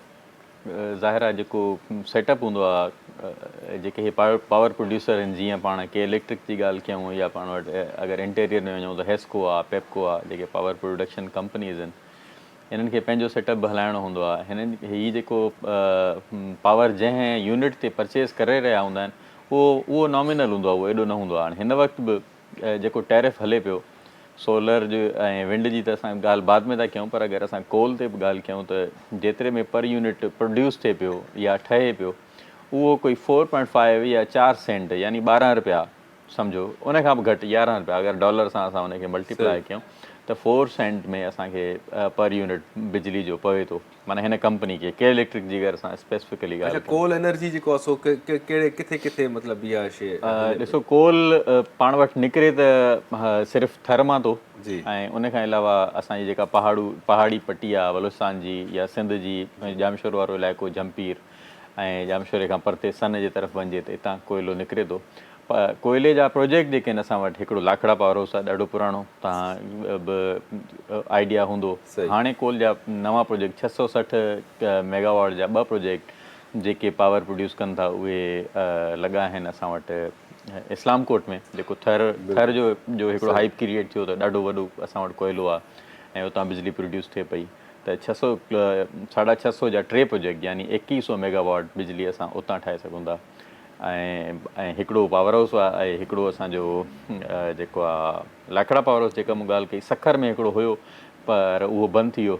ज़ाहिर आहे जेको सेटअप हूंदो आहे, जेके हे पावर प्रोड्यूसर आहिनि, जीअं पाण के इलेक्ट्रिक जी ॻाल्हि कयूं या पाण वटि अगरि इंटीरियर में वञूं त हेस्को आहे, पेप्को आहे, जेके पावर प्रोडक्शन कंपनीज़ आहिनि, हिननि खे पंहिंजो सेटअप बि हलाइणो हूंदो आहे. हिननि हीअ जेको पावर जंहिं यूनिट ते परचेज़ करे रहिया हूंदा आहिनि उहो नॉमिनल हूंदो आहे, उहो एॾो न हूंदो आहे. हाणे हिन वक़्तु बि जेको टैरिफ हले पियो सोलर जो ऐं विंड जी, त असां ॻाल्हि बाद में था कयूं, पर अगरि असां कोल ते बि ॻाल्हि कयूं त जेतिरे में पर यूनिट प्रोड्यूस थिए पियो या ठहे पियो, उहो कोई 4.5 या 4 सेंट यानी 12 रुपया सम्झो, उन खां बि घटि 11 रुपया अगरि डॉलर सां असां उनखे मल्टीप्लाई कयूं त 4 सेंट में असांखे पर यूनिट बिजली जो पवे थो. माना हिन कंपनी खे के इलेक्ट्रिक जी अगरि असां स्पेसिफिकली ॻाल्हि कोल एनर्जी जेको आहे सो कहिड़े किथे किथे मतिलबु इहा शइ ॾिसो, कोल पाण वटि निकिरे त सिर्फ़ु थर मां थो, ऐं उन खां अलावा असांजी जेका पहाड़ी पट्टी आहे बलूचिस्तान जी या सिंध जी, जामशोर वारो इलाइक़ो जमपीर ऐं जामशोरे खां परते सन जे तरफ़ वञे त हितां कोयलो निकिरे थो. कोयले जा प्रोजेक्ट जेके आहिनि असां वटि, हिकिड़ो लाखड़ा पावर हाउस आहे ॾाढो पुराणो, तव्हां बि आइडिया हूंदो. हाणे कोल जा नवां प्रोजेक्ट 660 मेगावाट जा 2 प्रोजेक्ट जेके पावर प्रोड्यूस कनि था उहे लॻा आहिनि असां वटि इस्लाम कोट में, जेको थर जो हिकिड़ो हाइप क्रिएट थियो त ॾाढो वॾो असां वटि कोयलो आहे ऐं उतां बिजली प्रोड्यूस थिए पई। त 600 जा 3 प्रोजेक्ट यानी 2100 मेगावाट बिजली असां उतां ठाहे सघूं था। ऐं हिकिड़ो पावर हाउस आहे ऐं हिकिड़ो असांजो जेको आहे लाखड़ा पावर हाउस जेका मूं ॻाल्हि कई सखर में हिकिड़ो हुयो पर उहो बंदि थी वियो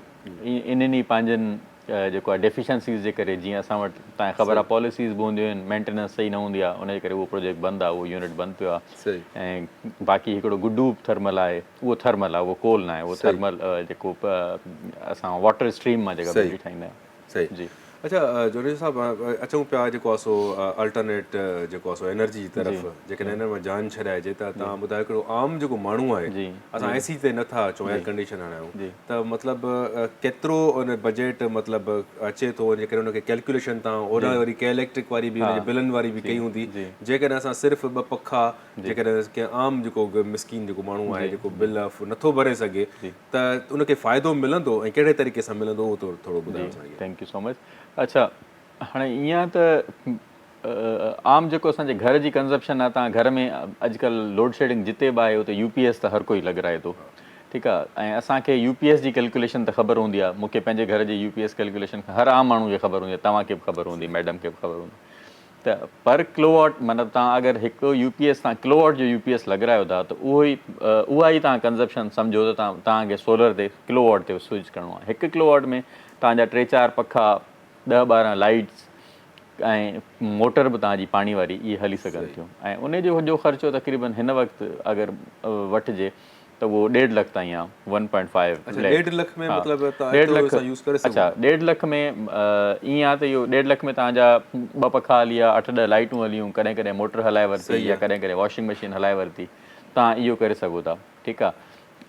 इन्हनि पंहिंजनि जेको आहे डेफिशंसीज़ जे करे। जीअं असां वटि तव्हांखे ख़बर आहे पॉलिसीज़ बि हूंदियूं आहिनि, मेंटेनेंस सही न हूंदी आहे, उनजे करे उहो प्रोजेक्ट बंदि आहे, उहो यूनिट बंदि पियो आहे। ऐं बाक़ी हिकिड़ो गुड्डू थर्मल आहे, उहो थर्मल आहे, उहो कोल न आहे, उहो थर्मल जेको असां वाटर स्ट्रीम मां जेका बिजली ठाहींदा आहियूं। जी अच्छा जोनी साहब अचूं पिया जेको आहे सो अल्टरनेट जेको आहे सो एनर्जी जी तरफ़ जेकॾहिं हिन में जान छॾाइजे त तव्हां ॿुधायो हिकिड़ो आम जेको माण्हू आहे असां एसी ते नथा अचूं एयर कंडीशन हणायूं त मतिलबु केतिरो उन बजट मतिलबु अचे थो जेकॾहिं हुनखे कैलकुलेशन तव्हां ओॾा वरी के इलेक्ट्रिक वारी बि हुनजी बिलनि वारी बि कई हूंदी जेकॾहिं असां सिर्फ़ु 2 पखा जेकॾहिं कंहिं आम जेको मिसकीन जेको माण्हू आहे जेको बिल नथो भरे सघे त उनखे फ़ाइदो मिलंदो ऐं कहिड़े तरीक़े सां मिलंदो उहो थोरो ॿुधायो असांखे। Thank you so much. अच्छा हाणे ईअं त आम जेको असांजे घर जी कंज़प्शन आहे, तव्हां घर में अॼुकल्ह लोड शेडिंग जिते बि आहे उते UPS त हर कोई लॻाराए थो, ठीकु आहे। ऐं असांखे UPS जी कैलकुलेशन त ख़बर हूंदी आहे, मूंखे पंहिंजे घर जी UPS कैलकुलेशन हर आम माण्हू खे ख़बर हूंदी आहे, तव्हांखे बि ख़बर हूंदी, मैडम खे बि ख़बर हूंदी। त पर किलोवाट मतिलबु तव्हां अगरि हिकु UPS तव्हां किलोवाट जो UPS लॻारायो था त उहा ई तव्हां कंज़प्शन सम्झो त तव्हांखे सोलर ते किलोवाट ते स्विच करिणो आहे। 1 किलोवाट में तव्हांजा 3-4 पखा 10-12 लाइट्स ऐं मोटर बि तव्हांजी पाणी वारी इहे हली सघनि थियूं। ऐं उनजो ख़र्चो तक़रीबन हिन वक़्तु अगरि वठिजे त उहो 1.5 लख ताईं आहे, 1.5 1.5 लख में मतिलबु 1.5 लख। अच्छा 1.5 लख में ईअं आहे त इहो 1.5 लख में तव्हांजा 2 पखा हली विया, 8-10 लाइटूं हलियूं, कॾहिं कॾहिं मोटर हलाए वरिती या कॾहिं कॾहिं वॉशिंग मशीन हलाए वरिती, तव्हां इहो करे सघो था, ठीकु आहे।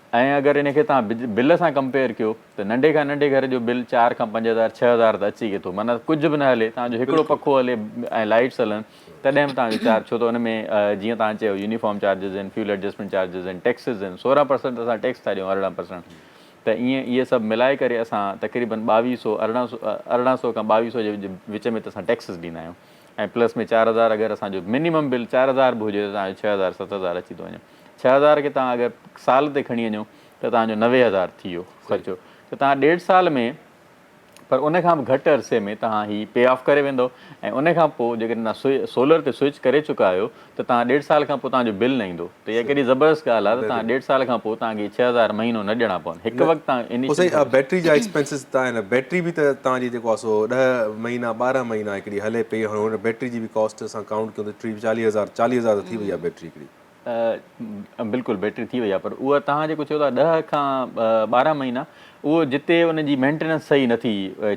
ऐं अगरि इनखे तव्हां बिल सां कंपेयर कयो त नंढे खां नंढे घर जो बिल 4 खां 5,000 6,000 त अची थो, माना कुझु बि न हले, तव्हांजो हिकिड़ो पखो हले ऐं लाइट्स हलनि तॾहिं बि तव्हांजो चार्ज, छो त हुन में जीअं तव्हां चयो यूनिफॉर्म चार्जिस आहिनि, फ्यूल एडजस्टमेंट चार्जिस आहिनि, टैक्सिस आहिनि, 16% असां टैक्स था ॾियूं 18%। त ईअं इहे सभु मिलाए करे असां तक़रीबन 1800 खां 2200 जे विच में त असां टैक्सिस ॾींदा आहियूं। ऐं प्लस में 4,000 अगरि असांजो मिनिमम बिल 4,000 बि हुजे त तव्हांजो 6,000-7,000 अची थो वञे। 6,000 खे तव्हां अगरि साल ते खणी वञो त तव्हांजो 90,000 थी वियो ख़र्चो। त तव्हां 1.5 साल में पर उनखां बि घटि अरसे में तव्हां ही पे ऑफ करे वेंदो। ऐं उनखां पोइ जेकॾहिं तव्हां सोलर ते स्विच करे चुका आहियो त तव्हां 1.5 साल खां पोइ तव्हांजो बिल न ईंदो। त इहा केॾी ज़बरदस्त ॻाल्हि आहे त तव्हां 1.5 साल खां पोइ तव्हांखे 6,000 महीनो न ॾियणा पवनि। हिकु वक़्तु तव्हां बैटरी जा एक्सपेंसिस तव्हां बैटरी बि त तव्हांजी जेको आहे सो 10 महीना 12 महीना हिकिड़ी हले पई, हुन बैटरी जी बि कॉस्ट असां काउंट कयूं त 40,000 थी वई आहे बैटरी हिकिड़ी। बिल्कुलु बैटरी थी वई आहे, पर उहा तव्हां जेको चओ था 10 खां 12 महीना उहो जिते उनजी मेंटेनेंस सही नथी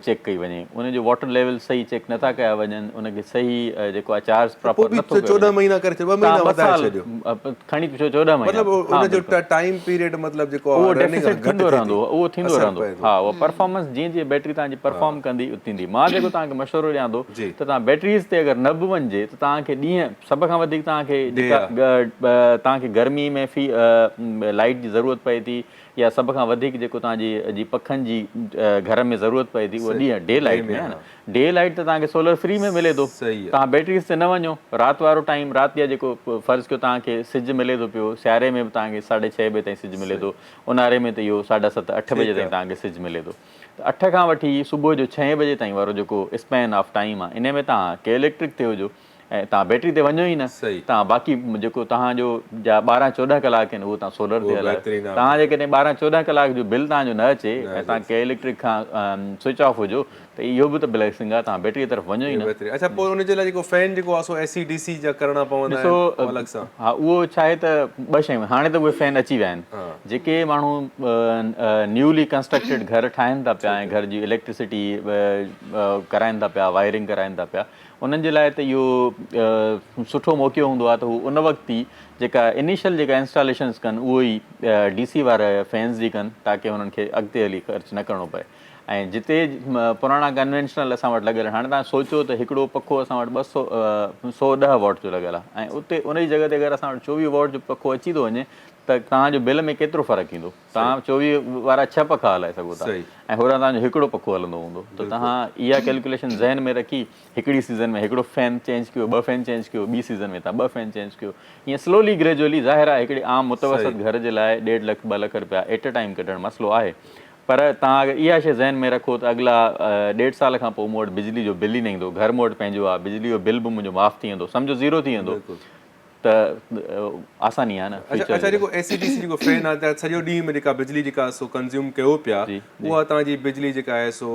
चेक कई वञे, उनजो वाटर लेवल सही चेक नथा कया वञनि, उनखे सही जेको आहे चार्ज प्रॉपर नथो 14 महीना करे 2 महीना वधाए छॾियो खणी 14 महीना मतिलबु उनजो टाइम पीरियड मतिलबु जेको उहो डेफिसिट थींदो रहंदो, उहो थींदो रहंदो। हा उहा परफॉर्मेंस जीअं जीअं बैटरी तव्हांजी परफॉर्म कंदी थींदी। मां जेको तव्हांखे मशवरो ॾियां थो त तव्हां बैटरीज़ ते अगरि न बि वञिजे त तव्हांखे ॾींहं सभ खां वधीक तव्हांखे गर्मी में लाइट जी ज़रूरत पए थी, या सभ खां वधीक जेको तव्हांजी पखनि जी घर में ज़रूरत पए थी उहा ॾींहं डे लाइट में आहे न। डे लाइट त तव्हांखे सोलर फ्री में मिले थो, तव्हां बैटरीज़ ते न वञो। राति वारो टाइम, राति जा जेको फ़र्ज़ु कयो तव्हांखे सिजु मिले थो पियो, सियारे में बि तव्हांखे 6:30 बजे ताईं सिजु मिले थो, ऊन्हारे में त इहो 7:30-8 बजे ताईं तव्हांखे सिजु मिले थो। त 8 खां वठी सुबुह जो 6 बजे ताईं वारो जेको स्पैन ऑफ टाइम आहे, इन में तव्हां के इलेक्ट्रिक ते हुजो ऐं तव्हां बैटरी ते वञो ई न, तव्हां बाक़ी जेको तव्हांजो 12-14 कलाक आहिनि उहो तव्हां सोलर ते हलायो। तव्हां जेकॾहिं 12-14 कलाक जो बिल तव्हांजो न अचे ऐं तव्हां के इलेक्ट्रिक खां स्विच ऑफ हुजो त इहो बि त ब्लेसिंग आहे, तव्हां बैटरीअ तरफ़ वञो ई न। अच्छा पोइ हुनजे लाइ जेको फैन जेको आहे सो AC/DC जा करणा पवंदा आहिनि अलॻि सां। हा उहो छा आहे त 2 शयूं, हाणे त उहे फैन अची विया आहिनि। जेके माण्हू न्यूली कंस्ट्रक्टेड घर ठाहिनि था पिया ऐं घर जी इलेक्ट्रिसिटी कराइनि था पिया, वायरिंग कराइनि था पिया, उन्हनि जे लाइ त इहो सुठो मौक़ो हूंदो आहे त हू उन वक़्तु ई जेका इनिशियल जेका इंस्टॉलेशन्स कनि उहो ई DC वारा फैन्स जी कनि, ताकी हुननि खे अॻिते हली ख़र्चु न करिणो पए। ऐं जिते पुराणा कन्वेंशनल असां वटि लॻियल, हाणे तव्हां सोचो त हिकिड़ो पखो असां वटि 110 वॉट जो लॻियल आहे ऐं उते उन जी जॻह ते अगरि असां वटि 24 वॉट जो पखो अची थो वञे त तव्हांजो बिल में केतिरो फ़र्क़ु ईंदो। तव्हां 24 वारा 6 पखा हलाए सघो था ऐं होॾां तव्हांजो हिकिड़ो पखो हलंदो हूंदो, त तव्हां इहा कैलकुलेशन ज़हन में रखी हिकिड़ी सीज़न में हिकिड़ो फ़ैन चेंज कयो, 2 फ़ैन चेंज कयो, ॿी सीज़न में तव्हां 2 फ़ैन चेंज कयो, ईअं स्लोली ग्रेजुअली ज़ाहिर आहे हिकिड़े आम मुतवसत घर जे लाइ 1.5 लख 2 लख रुपया एट अ टाइम कढणु मसइलो आहे। पर तव्हां अगरि इहा शइ ज़हन में रखो त अॻिला 1.5 साल खां पोइ मूं वटि बिजली जो बिल ई न ईंदो, घर मूं वटि पंहिंजो आहे, बिजली जो बिल बि मुंहिंजो माफ़ु थी वेंदो, सम्झो ज़ीरो थी वेंदो, त आसानी आहे न। अच्छा जेको ACDC जेको फैन आहे त सॼो ॾींहुं में जेका बिजली जेका सो कंज़्यूम कयो पिया उहा तव्हांजी बिजली जेका आहे सो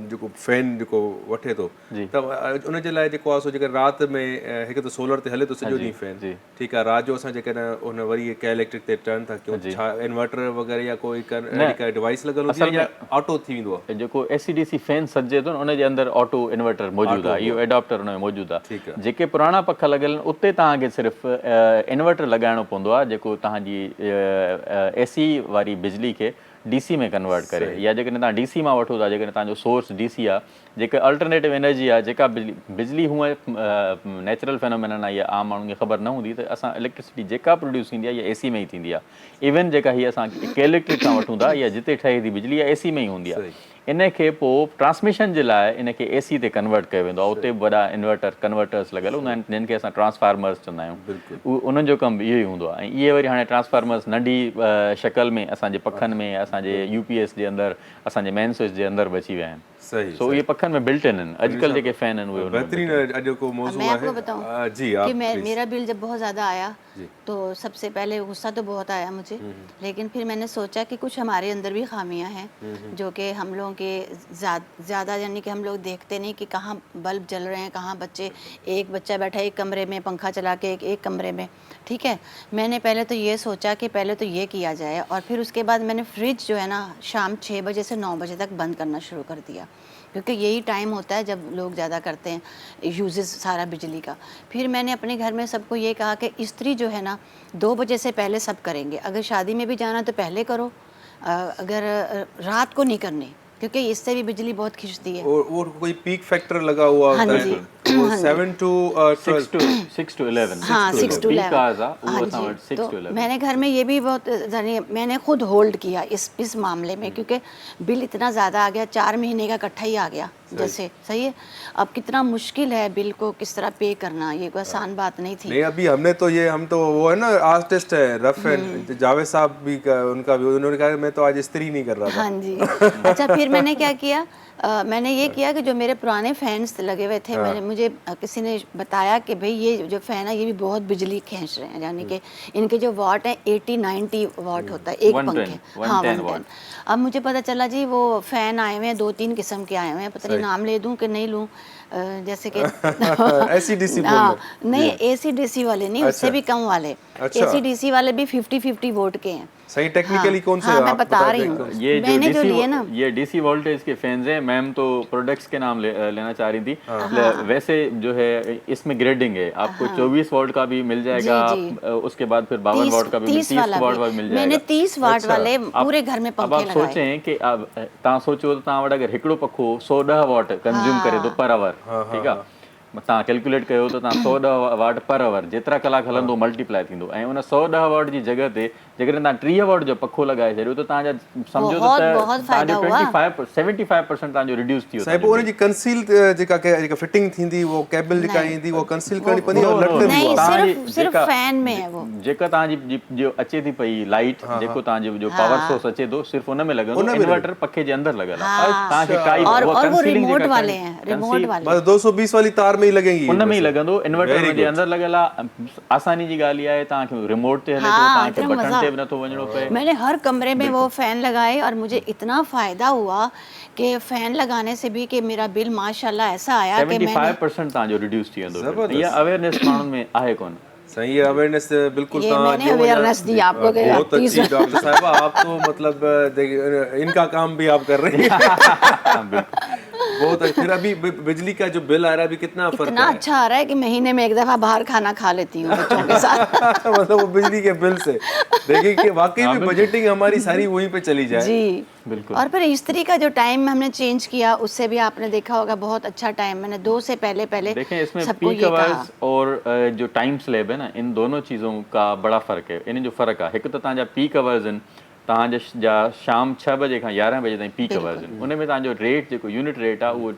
जेको फैन जेको वठे थो त उनजे लाइ जेको आहे सो जेका राति में हिकु त सोलर ते हले थो सॼो ॾींहुं फैन, ठीकु आहे, राति जो असां जेकॾहिं उन वरी कंहिं इलेक्ट्रिक ते टर्न था कयूं, छा इन्वर्टर वग़ैरह या कोई डिवाइस लॻल हूंदी आहे या ऑटो थी वेंदो आहे? जेको ACDC फैन सजे थो न उनजे अंदरि ऑटो इन्वर्टर मौजूदु आहे, इहो एडॉप्टर हुन में मौजूदु आहे। जेके पुराणा पख लॻल आहिनि उते तव्हांखे सिर्फ़ु इन्वर्टर लॻाइणो पवंदो आहे जेको तव्हांजी AC वारी बिजली खे DC में कन्वर्ट करे, या जेकॾहिं तव्हां DC मां वठो था, जेकॾहिं तव्हांजो सोर्स DC आहे, जेका अल्टरनेटिव एनर्जी आहे, जेका बिजली हूअं नेचुरल फेनोमेनन आहे, इहा आम माण्हुनि खे ख़बर न हूंदी, त असां इलेक्ट्रिसिटी जेका प्रोड्यूस थींदी आहे इहा AC में ई थींदी आहे। इवन जेका हीअ असां इलेक्ट्रिक खां वठूं था, इहा जिते ठहे थी बिजली इहा AC में ई हूंदी आहे। इन खे पोइ ट्रांसमिशन जे लाइ इन खे AC ते कन्वर्ट कयो वेंदो आहे, उते वॾा कन्वर्टर्स लॻल हूंदा आहिनि जिन खे असां ट्रांसफार्मर्स चवंदा आहियूं, उन्हनि जो कमु इहो ई हूंदो आहे। ऐं इहे वरी हाणे ट्रांसफार्मर्स नंढी शक्ल में असांजे पखनि में, असांजे UPS जे अंदरि, असांजे मेन स्विच जे अंदर बची विया आहिनि। सो इहे पखनि में बिल्ट इन आहिनि, अॼुकल्ह जेके फैन आहिनि उहे बेहतरीन अॼु को मौजू मैं आपको बताऊं जी कि मेरा बिल जब बहुत ज़्यादा आया तो सबसे पहले गुस्सा तो बहुत आया मुझे, लेकिन फिर मैंने सोचा कि कुछ हमारे अंदर भी खामियां हैं जो कि हम लोगों के ज़्यादा यानी कि हम लोग देखते नहीं कि कहाँ बल्ब जल रहे हैं, कहाँ बच्चे, एक बच्चा बैठा एक कमरे में पंखा चला के एक कमरे में, ठीक है। मैंने पहले तो ये सोचा कि पहले तो ये किया जाए और फिर उसके बाद मैंने फ्रिज जो है ना शाम 6 बजे से 9 बजे तक बंद करना शुरू कर दिया, क्योंकि यही टाइम होता है जब लोग ज़्यादा करते हैं यूजेस सारा बिजली का। फिर मैंने अपने घर में सबको ये कहा कि इस्त्री जो है ना 2 बजे से पहले सब करेंगे, अगर शादी में भी जाना तो पहले करो, अगर रात को नहीं करनी, क्योंकि इससे भी बिजली बहुत खिंचती है। और कोई पीक फैक्टर लगा हुआ होता है, वो 7 to 6 to 11 हाँ 6 to 11 हाँ जी। तो मैंने घर में ये भी बहुत मैंने खुद होल्ड किया इस मामले में, क्योंकि बिल इतना ज़्यादा आ गया, 4 महीने का इकट्ठा ही आ गया जैसे, सही है। अब कितना मुश्किल है बिल को किस तरह पे करना, ये कोई आसान बात नहीं थी। नहीं अभी हमने तो ये हम तो वो है ना आर्टिस्ट है रफ है, जावेद साहब भी उनका भी उन्होंने कहा मैं तो आज इस्त्री नहीं कर रहा था। हाँ जी। अच्छा फिर मैंने क्या किया, मैंने ये किया कि जो मेरे पुराने फैंस लगे हुए थे, मैंने मुझे किसी ने बताया कि भाई ये जो फ़ैन है ये भी बहुत बिजली खींच रहे हैं, यानी कि इनके जो वाट है 80-90 वाट होता है एक पंखे, हाँ 110। अब मुझे पता चला जी वो फ़ैन आए हुए हैं 2-3 किस्म के आए हुए हैं, पता नहीं नाम ले दूं कि नहीं लूं, जैसे कि ACDC हाँ नहीं ACDC वाले नहीं, उससे भी कम वाले, ACDC वाले भी 50-50 वोल्ट के हैं। सही टेक्निकली कौन से हाँ मैं बता रही हूँ, ये मैंने जो लिए ना ये DC वोल्टेज के फैंस हैं। मैम तो प्रोडक्ट्स के नाम लेना चाह रही थी, वैसे जो है इसमें ग्रेडिंग है, आपको 24 वोल्ट का भी मिल जाएगा, उसके बाद फिर 52 वोल्ट का भी 30 वोल्ट का भी मिल जाएगा। मैंने 30 वाट वाले पूरे घर में पंखे लगाए। अब आप सोचें कि अब तव्हां सोचो त तव्हां वटि अगरि हिकिड़ो पखो 110 वाट कंज्यूम करे थो पर आवर, ठीकु आहे, तव्हां कैलकुलेट कयो त तव्हां 110 वाट पर आवर जेतिरा कलाक हलंदो मल्टीप्लाई थींदो, ऐं उन 110 वाट जी जॻह ते जेकॾहिं तव्हां 30 वाट जो पखो लॻाए छॾियो त तव्हांजा सम्झो त तव्हांजो 75% तव्हांजो रिड्यूस थी वियो। साहिब उन जी कंसील जेका फिटिंग थींदी वो केबल जेका ईंदी वो कंसील करणी पवंदी और लट नहीं सिर्फ फैन में है वो, जेका तव्हांजी जो अचे थी पई लाइट, जेको तव्हांजो जो पावर सोर्स अचे थो सिर्फ उन में लॻंदो, इन्वर्टर पखे जे अंदर लॻल आहे, तव्हांखे काई और वो रिमोट वाले हैं, रिमोट वाले बस 220 वाली तार में ही लगेंगी, उन में ही लॻंदो, इन्वर्टर जे अंदर लॻल आहे। आसानी जी ॻाल्हि इहा आहे तव्हांखे रिमोट ते हले थो, तव्हांखे बटन ते बि नथो वञणो पए। मैंने हर कमरे में वो फैन लगाए और मुझे इतना फायदा हुआ कि फैन लगाने से भी कि मेरा बिल माशाल्लाह ऐसा आया कि मैंने 75% तव्हांजो रिड्यूस थी वेंदो। इहा अवेयरनेस माण्हुनि में आहे कोन। सही है, अवेयरनेस बिल्कुल मैंने अवेयरनेस दी आपको। बहुत अच्छी डॉक्टर साहब, आप तो मतलब इनका काम भी आप कर रही हैं। बहुत फिर अभी बिजली का जो बिल आ रहा है अभी कितना फर्क इतना है? अच्छा आ रहा है कि महीने में एक दफा बाहर खाना खा लेती हूँ बच्चों के साथ। मतलब वो बिजली के बिल से देखिए कि वाकई में बजटिंग हमारी सारी वहीं पे चली जाए। जी बिल्कुल। और फिर इस्त्री का जो टाइम हमने चेंज किया उससे भी आपने देखा होगा बहुत अच्छा टाइम, मैंने 2 से पहले देखें इसमें सबको पीक ये कहा। आवर्स और जो टाइम स्लैब है ना, इन दोनों चीज़ों का बड़ा फ़र्क है। इन जो फ़र्क़ु आहे, हिकु त तव्हांजा पीक आवर्स आहिनि, तव्हांजा शाम 6 बजे खां 11 बजे ताईं पीक आवर्स आहिनि, उन में तव्हांजो रेट जेको यूनिट रेट आहे उहो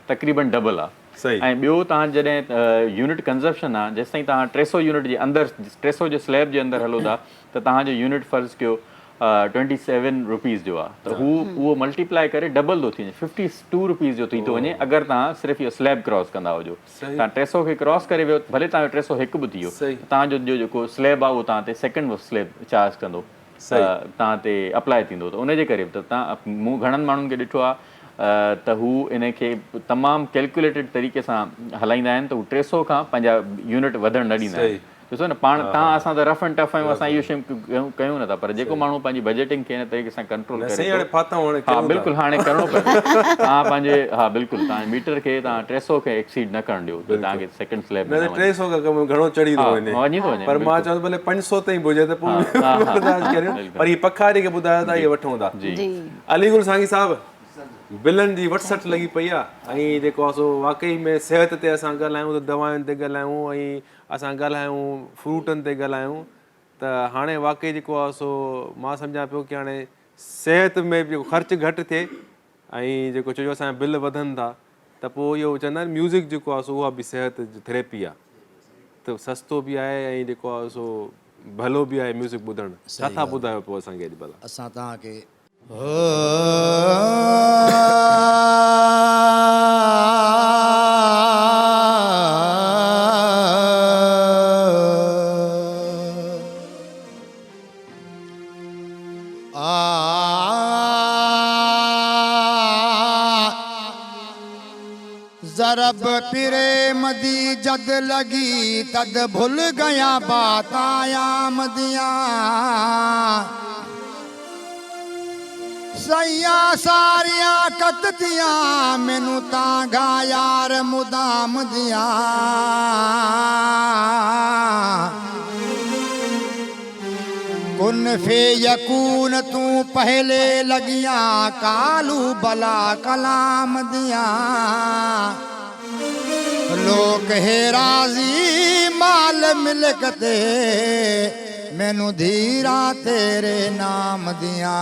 तक़रीबन डबल आहे। सही। ऐं ॿियो तव्हां जॾहिं यूनिट कंज़प्शन आहे, जेसिताईं तव्हां 300 यूनिट जे अंदरि 300 जे स्लैब जे अंदरि हलो था त तव्हांजो यूनिट फ़र्ज़ु कयो 27 रुपीज़ जो आहे, त उहो मल्टीप्लाई करे डबल थो थी वञे, 52 रुपीज़ जो थी थो वञे अगरि तव्हां सिर्फ़ु इहो स्लैब क्रॉस कंदा हुजो। तव्हां 300 खे क्रॉस करे वियो, भले तव्हांजो 301 बि थी वियो, तव्हांजो जेको स्लैब आहे उहो तव्हां ते सेकेंड स्लैब चार्ज कंदो, तव्हां ते अप्लाई थींदो। त उनजे करे त तव्हां मूं घणनि माण्हुनि खे ॾिठो आहे त हू इन खे तमामु कैलकुलेटेड तरीक़े सां हलाईंदा आहिनि, त हू 300 खां पंहिंजा यूनिट वधणु न ॾींदा आहिनि। ॾिसो न, पाण तव्हां असां त रफ एंड टफ आहियूं, असां इहो शयूं कयूं नथा, पर जेको माण्हू पंहिंजी बजटिंग खे हिन तरीक़े सां कंट्रोल करे, हा बिल्कुलु हाणे करिणो पए। तव्हां पंहिंजे, हा बिल्कुलु, तव्हां मीटर खे तव्हां 300 खे एक्सीड न करणु ॾियो, त तव्हांखे सेकंड स्लैब में 300 खां कम घणो चढ़ी थो वञे, वञी थो वञे, पर मां चवां भले 500 ताईं हुजे त पोइ बर्दाश्त करियो, पर ही पखारी खे ॿुधायो था, इहे वठूं था। अलीगुल सांगी साहब, बिलनि जी वटसठ लॻी पई आहे, ऐं जेको आहे सो वाकई में सिहत ते असां ॻाल्हायूं त दवाउनि ते ॻाल्हायूं, ऐं असां ॻाल्हायूं फ्रूटनि ते ॻाल्हायूं, त हाणे वाकई जेको आहे सो मां सम्झां पियो कि हाणे सिहत में जेको ख़र्चु घटि थिए, ऐं जेको चइजो असांजा बिल वधनि था, त पोइ इहो चवंदा आहिनि म्यूज़िक जेको आहे सो उहा बि सिहत जी थेरेपी आहे, त सस्तो बि आहे ऐं जेको आहे सो भलो बि आहे म्यूज़िक ॿुधणु। छा था ॿुधायो पोइ असांखे अॼु भला? असां तव्हांखे ज़रब पिरे मदी जद लगी तद भूल गया बात आया मदिया सैया सारिया कत दिया मैनू तांगा यार मुदाम दिया कुन फे यकून तू पहले लगिया कालू बला कलाम दिया लोग है राजी माल मिलकते मैनू धीरा तेरे नाम दिया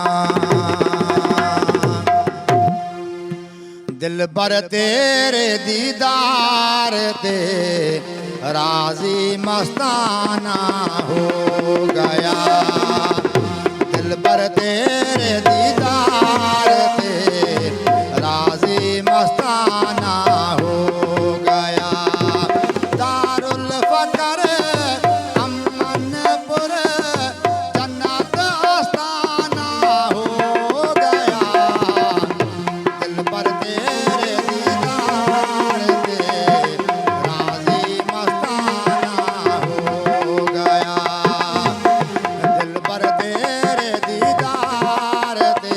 दिल बर तेरे दीदार ते राजी मस्ताना हो गया दिल बर तेरे दीदार ते राजी मस्ताना हो गया दारुल फकर अमनपुर जन्नत आस्ताना हो गया दिल पर तेरे दीदार ते राजी मस्ताना हो गया दिल पर तेरे दीदार ते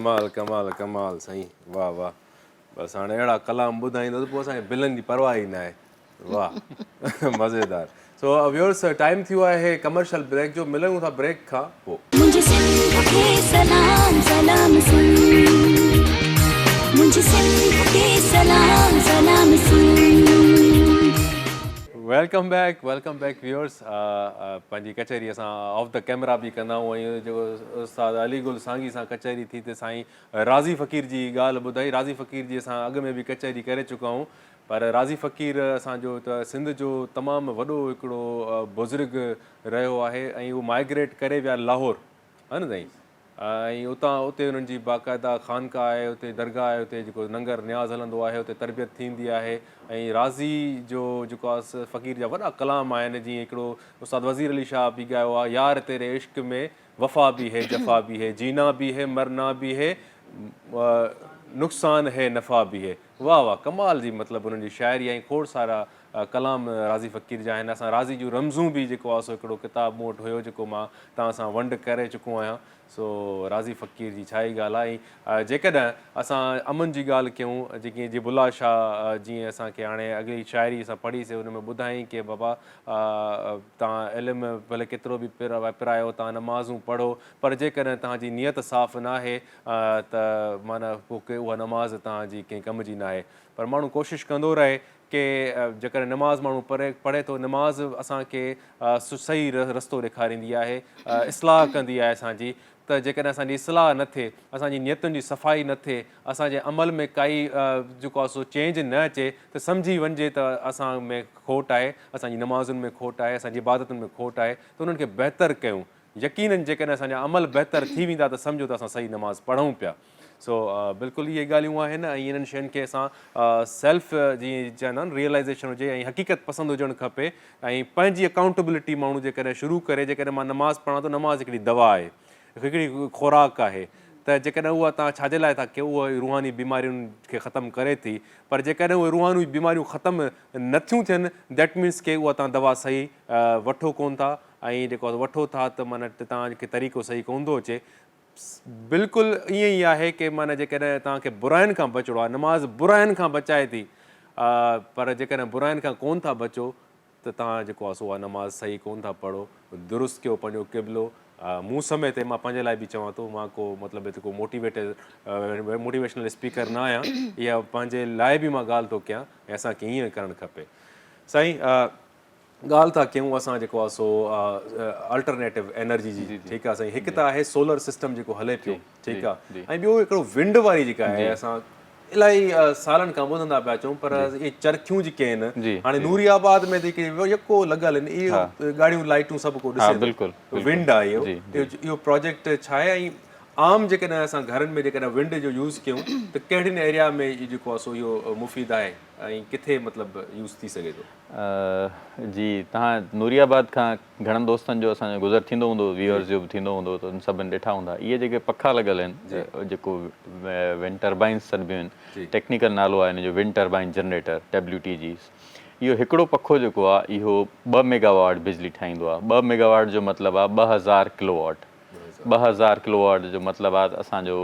कमाल कमाल कमाल साईं, वाह वाह। बसि हाणे अहिड़ा कलाम ॿुधाईंदो त पोइ असांखे बिलनि जी परवाह ई न आहे। वाह मज़ेदार। सो व्यूअर्स, टाइम थियो आहे कमर्शियल ब्रेक जो, मिलूं था ब्रेक खां पोइ। मुझे सिंध के सलाम सलाम सुन, मुझे सिंध के सलाम सलाम सुन। Welcome back viewers. पंहिंजी कचहरी असां ऑफ द कैमरा बि कंदा आहियूं, ऐं जेको उस्ताद अली गुल सांगी सां कचहरी थी त साईं राज़ी फ़क़ीर जी ॻाल्हि ॿुधाई। राज़ी फ़क़ीर जी असां अॻु में बि कचहरी करे चुका आहियूं, पर राज़ी फ़क़ीर असांजो त सिंध जो तमामु वॾो हिकिड़ो बुज़ुर्ग रहियो आहे, ऐं उहो माइग्रेट करे विया लाहौर, है न साईं। ऐं उते उन्हनि जी बाक़ाइदा ख़ानका आहे, उते दरगाह आहे, उते जेको लंगर न्याज़ हलंदो आहे, उते तरबियत थींदी आहे। ऐं राज़ी जो जेको आहे फ़क़ीर जा वॾा कलाम आहिनि, जीअं हिकिड़ो उस्ताद वज़ीर अली शाह बि ॻायो आहे, यार तेरे इश्क में वफ़ा भी है जफ़ा भी है, जीना भी है मरना भी है, नुक़सान है नफ़ा भी है। वाह वाह, कमाल जी मतिलबु उन्हनि जी शाइरी ऐं खोड़ सारा कलाम राज़ी फ़क़ीर जा आहिनि। असां राज़ी जूं रमज़ूं बि जेको आहे सो हिकिड़ो किताबु मूं वटि हुयो, जेको मां तव्हां सां वंड करे चुको आहियां। सो राज़ी फ़क़ीर जी छा ई ॻाल्हि आहे। ऐं जेकॾहिं असां अमन जी ॻाल्हि कयूं, जेकी जी बुला शाह जीअं असांखे हाणे अॻिली शाइरी असां पढ़ीसीं, हुन में ॿुधाईं की बाबा तव्हां इल्मु भले केतिरो बि पिरायो, तव्हां नमाज़ूं पढ़ो, पर जेकॾहिं तव्हांजी नियत साफ़ न आहे त माना पोइ उहा नमाज़ तव्हांजी कंहिं कम जी न आहे। पर माण्हू कोशिशि कंदो रहे की जेकॾहिं नमाज़ माण्हू पढ़े थो, नमाज़ असांखे सही रस्तो ॾेखारींदी आहे, इस्लाह कंदी आहे असांजी। त जेकॾहिं असांजी इस्लाह न थिए, असांजी नियतुनि जी सफ़ाई न थिए, असांजे अमल में काई जेको आहे सो चेंज न अचे, त सम्झी वञिजे त असां में खोट आहे, असांजी नमाज़ुनि में खोट आहे, असांजी इबादतुनि में खोट आहे, त उन्हनि खे बहितर कयूं। यकीननि जेकॾहिं असांजा अमल बहितर थी वेंदा त सम्झो त असां सही नमाज़ पढ़ूं पिया। सो बिल्कुलु इहे ॻाल्हियूं आहिनि, ऐं इन्हनि शयुनि खे असां सेल्फ जीअं चवंदा आहिनि रियलाइज़ेशन हुजे, ऐं हक़ीक़त पसंदि हुजणु खपे, ऐं पंहिंजी अकाउंटेबिलिटी माण्हू जेकॾहिं शुरू करे, जेकॾहिं मां नमाज़ पढ़ां थो, नमाज़ हिकिड़ी दवा आहे, हिकिड़ी खुराक आहे, त जेकॾहिं उहा तव्हां छाजे लाइ था कयो, उहा रूहानी बीमारियुनि खे ख़तमु करे थी, पर जेकॾहिं उहे रूहानी बीमारियूं ख़तमु नथियूं थियनि, दैट मीन्स के उहा तव्हां दवा सही वठो कोन था, ऐं जेको वठो था त माना तव्हांखे तरीक़ो सही कोन थो अचे। बिल्कुलु ईअं ई आहे की माना जेकॾहिं तव्हांखे बुराइनि खां बचिणो आहे, नमाज़ बुराइनि खां बचाए थी, पर जेकॾहिं बुराइनि खां कोन था बचो त तव्हां जेको आहे सो उहा नमाज़ सही कोन था पढ़ो। दुरुस्त कयो पंहिंजो क़िबलो। मूं समय ते मां पंहिंजे लाइ बि चवां थो, मां को मतिलबु हिते को मोटिवेशनल स्पीकर न आहियां, इहा पंहिंजे लाइ बि मां ॻाल्हि थो कयां, ऐं असांखे ईअं करणु खपे। साईं ॻाल्हि था कयूं असां जेको आहे सो अल्टरनेटिव एनर्जी जी, ठीकु आहे साईं। हिकु त आहे सोलर सिस्टम जेको हले पियो, ठीकु आहे, ऐं ॿियो हिकिड़ो विंड वारी जेका आहे, असां इलाही सालनि खां ॿुधंदा पिया अचूं, पर इहे चरखियूं जेके आहिनि, हाणे नूरियाबाद में जेके यको लॻल आहिनि, इहे गाड़ियूं लाइटूं सभु को ॾिसे, विंड आहे इहो प्रोजेक्ट छा आहे, ऐं आम जेकॾहिं असां घरनि में जेकॾहिं विंड जो यूज़ कयूं त कहिड़ियुनि एरिया में इहो जेको आहे सो इहो मुफ़ीद आहे, ऐं किथे मतिलबु यूज़ थी सघे थो? जी, तव्हां नूरियाबाद खां घणनि दोस्तनि जो असांजो गुज़र थींदो हूंदो, व्यूअर्स जो बि थींदो हूंदो, त उन सभिनि ॾिठा हूंदा। इहे जेके पखा लॻल आहिनि, जेको विंड टर्बाइन्स सॾिबियूं आहिनि, टेक्निकल नालो आहे हिन जो विंड टर्बाइन जनरेटर, WTG। इहो हिकिड़ो पखो जेको आहे, इहो 2 मेगावाट बिजली ठाहींदो आहे। 2 मेगावाट जो मतिलबु आहे 2000 किलोवाट। 2000 किलोवाट जो मतिलबु आहे असांजो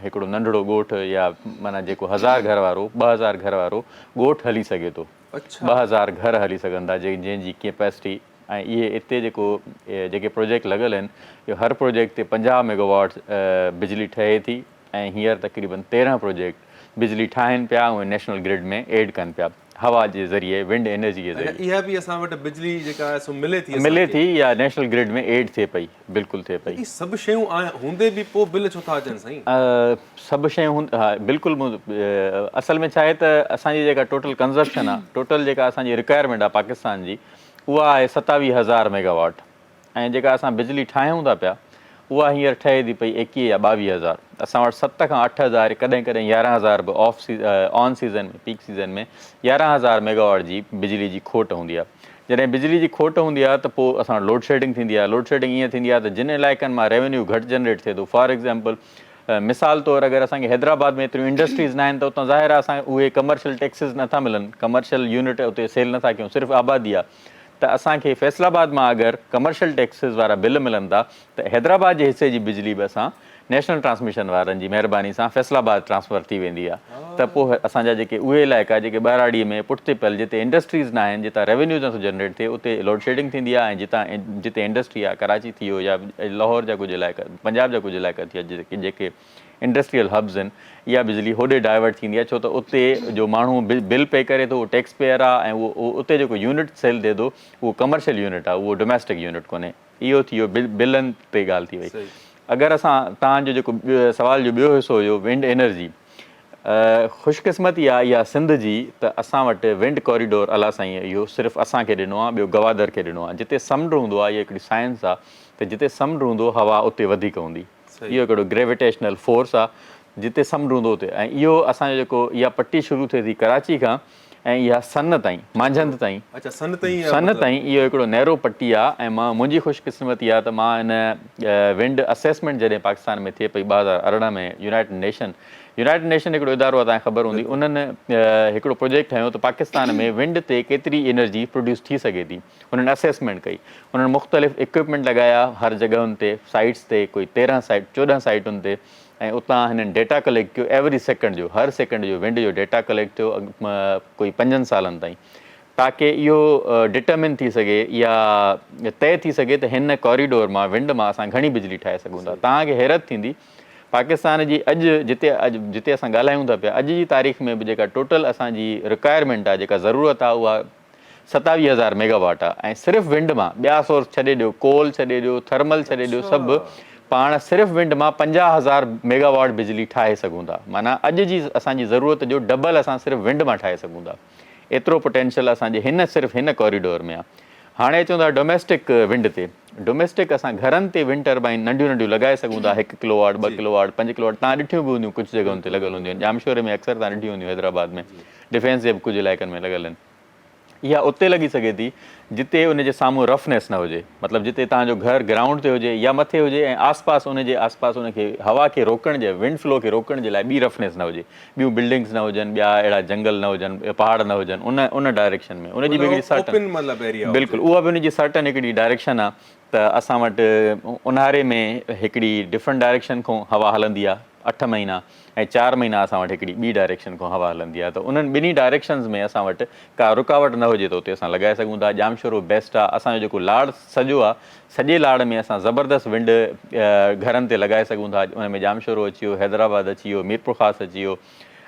हिकिड़ो नंढिड़ो ॻोठु, या माना जेको 1000 घर वारो, 2000 घर वारो ॻोठु हली सघे थो। 2000 घर हली सघंदा, जंहिंजी कैपेसिटी। ऐं इहे हिते जेके प्रोजेक्ट लॻल आहिनि, इहो हर प्रोजेक्ट ते 50 मेगावाट बिजली ठहे थी, ऐं हींअर तक़रीबन 13 प्रोजेक्ट बिजली ठाहिनि पिया, ऐं नेशनल ग्रिड में एड कनि पिया हवा जे ज़रिए, विंड एनर्जी जे ज़रिए। इहा बि असां वटि बिजली जेका आहे सो मिले थी, या नेशनल ग्रिड में एड थिए पई, बिल्कुलु थिए पई। सभु शयूं हूंदे बि पोइ बिल छो था अचनि साईं? सभु शयूं हा, बिल्कुलु। असल में छा आहे त असांजी जेका टोटल कंज़प्शन आहे, टोटल जेका असांजी रिक्वायरमेंट आहे पाकिस्तान जी, उहा आहे 27,000 मेगावाट, ऐं जेका असां बिजली ठाहियूं था पिया, उहा हींअर ठहे थी पई 21 या 22,000। असां वटि 7 खां 8,000, कॾहिं कॾहिं 11,000 बि ऑन सीज़न में, पीक सीज़न में 11,000 मेगावाट जी बिजली जी खोट हूंदी आहे। जॾहिं बिजली जी खोट हूंदी आहे त पोइ असां वटि लोड शेडिंग थींदी आहे। लोड शेडिंग ईअं थींदी आहे त जिन इलाइक़नि मां रेवेन्यू घटि जनरेट थिए थो, फॉर एग्ज़ाम्पल मिसाल तौरु अगरि असांखे हैदराबाद में एतिरियूं इंडस्ट्रीज़ न आहिनि, त उतां ज़ाहिर आहे असांखे उहे कमर्शियल टैक्सिस नथा मिलनि, कमर्शियल यूनिट उते सेल नथा कयूं, सिर्फ़ु आबादी आहे। त असांखे फैसलाबाद मां अगरि कमर्शियल टैक्सिस वारा बिल मिलनि था, त हैदराबाद जे हिसे जी बिजली बि असां नेशनल ट्रांसमिशन वारनि जी महिरबानी सां फैसलाबाद ट्रांसफर थी वेंदी आहे। त पोइ असांजा जेके उहे इलाइक़ा जेके ॿाहिराड़ीअ में पुठिते पल जिते इंडस्ट्रीज़ न आहिनि, जितां रेवेन्यूज़ नथो जनरेट थिए, उते लोड शेडिंग थींदी आहे। ऐं जिते इंडस्ट्री आहे, कराची थी वियो या लाहौर जा कुझु इलाइक़ा, पंजाब जा कुझु इलाइक़ा थी विया जेके इंडस्ट्रियल हब्स आहिनि, इहा बिजली होॾे डाइवर्ट थींदी आहे। छो त उते जो माण्हू बिल पे करे थो उहो टैक्स पेयर आहे, ऐं उहो उते जेको यूनिट सेल थिए थो उहो कमर्शियल यूनिट आहे, उहो डोमेस्टिक यूनिट कोन्हे। इहो थी वियो बिलनि ते ॻाल्हि थी वई। अगरि असां तव्हांजो जेको सवाल जो ॿियो हिसो हुयो विंड एनर्जी, ख़ुशकिस्मती आहे इहा सिंध जी त असां वटि विंड कॉरिडोर अला साईं इहो सिर्फ़ु असांखे ॾिनो आहे, ॿियो गवादर खे ॾिनो आहे। जिते समुंड हूंदो आहे, इहा हिकिड़ी साइंस आहे त जिते समुंड हूंदो हवा उते वधीक हूंदी। इहो हिकिड़ो ग्रेविटेशनल फोर्स आहे, जिते समुंड हूंदो उते। ऐं इहो असांजो जेको इहा पटी शुरू थिए थी कराची खां ऐं इहा सन ताईं, मांझंदि ताईं, सन ताईं इहो हिकिड़ो नैरो पटी आहे। ऐं मुंहिंजी ख़ुशकिस्मती आहे त मां इन विंड असेसमेंट जॾहिं पाकिस्तान में थिए पई 2018 में, यूनाइटेड नेशन हिकिड़ो इदारो आहे, तव्हांखे ख़बर हूंदी, उन्हनि हिकिड़ो प्रोजेक्ट ठाहियो त पाकिस्तान में विंड ते केतिरी एनर्जी प्रोड्यूस थी सघे थी। हुननि असेसमेंट कई, हुननि मुख़्तलिफ़ इक्विपमेंट लॻाया हर जॻहुनि ते, साइट्स ते, कोई 14 साइटुनि ते, ऐं उतां हिननि डेटा कलेक्ट कयो। एवरी सेकेंड जो, हर सेकेंड जो विंड जो डेटा कलेक्ट कयो, कोई 5 सालनि ताईं, ताकी इहो डिटरमिन थी सघे या तय थी सघे त हिन कॉरिडोर मां विंड मां असां घणी बिजली ठाहे सघूं था। तव्हांखे हैरत थींदी, पाकिस्तान जी जिते असां ॻाल्हायूं था पिया, अॼु जी तारीख़ में बि जेका टोटल असांजी रिक्वायरमेंट आहे, जेका ज़रूरत आहे, उहा 27,000 मेगावाट आहे। ऐं सिर्फ़ु विंड मां, ॿिया सोर्स छॾे ॾियो, कोल छॾे ॾियो, थर्मल छॾे ॾियो, सभु पाण सिर्फ़ु विंड मां 50,000 मेगावाट बिजली ठाहे सघूं था। माना अॼु जी असांजी ज़रूरत जो डबल असां सिर्फ़ु विंड मां ठाहे सघूं था। एतिरो पोटेंशियल असांजे सिर्फ़ु हिन कॉरिडोर में आहे। हाणे अचूं था डोमेस्टिक विंड ते। डोमेस्टिक असां घरनि ते विंड टर्बाइन नंढियूं नंढियूं लॻाए सघूं था, 1 किलोवाट, 2 किलोवाट, 5 किलोवाट। तव्हां ॾिठियूं बि हूंदियूं, कुझु जॻहियुनि ते लॻल हूंदियूं आहिनि, जामशोरे में अक्सर तव्हां ॾिठियूं हूंदियूं, हैदराबाद में, डिफेंस जे कुझु इलाइक़नि में लॻल आहिनि। इहा उते लॻी सघे थी जिते उनजे साम्हूं रफनेस न हुजे, मतिलबु जिते तव्हांजो घरु ग्राउंड ते हुजे या मथे हुजे, ऐं आसपास उनखे हवा खे रोकण जे, विंड फ्लो खे रोकण जे लाइ ॿी रफनेस न हुजे, ॿियूं बिल्डिंग्स न हुजनि, ॿिया अहिड़ा जंगल न हुजनि, पहाड़ न हुजनि उन डायरेक्शन में। उनजी बि हिकिड़ी सर्टन, बिल्कुलु उहा बि उनजी सर्टन हिकिड़ी डायरेक्शन आहे त असां वटि ऊन्हारे में हिकिड़ी डिफरेंट डायरेक्शन खां हवा हलंदी आहे 8 महीना, ऐं 4 महीना असां वटि हिकिड़ी ॿी डायरेक्शन खां हवा हलंदी आहे। त उन्हनि ॿिन्ही डायरेक्शन्स में असां वटि का रुकावट न हुजे त उते असां लॻाए सघूं था। जामशोरो बेस्ट आहे। असांजो जेको लाड़ सॼो आहे, सॼे लाड़ में असां ज़बरदस्त विंड घरनि ते लॻाए सघूं था। उन में जामशोरो अची वियो, हैदराबाद अची वियो, मीरपुर ख़ासि अची वियो,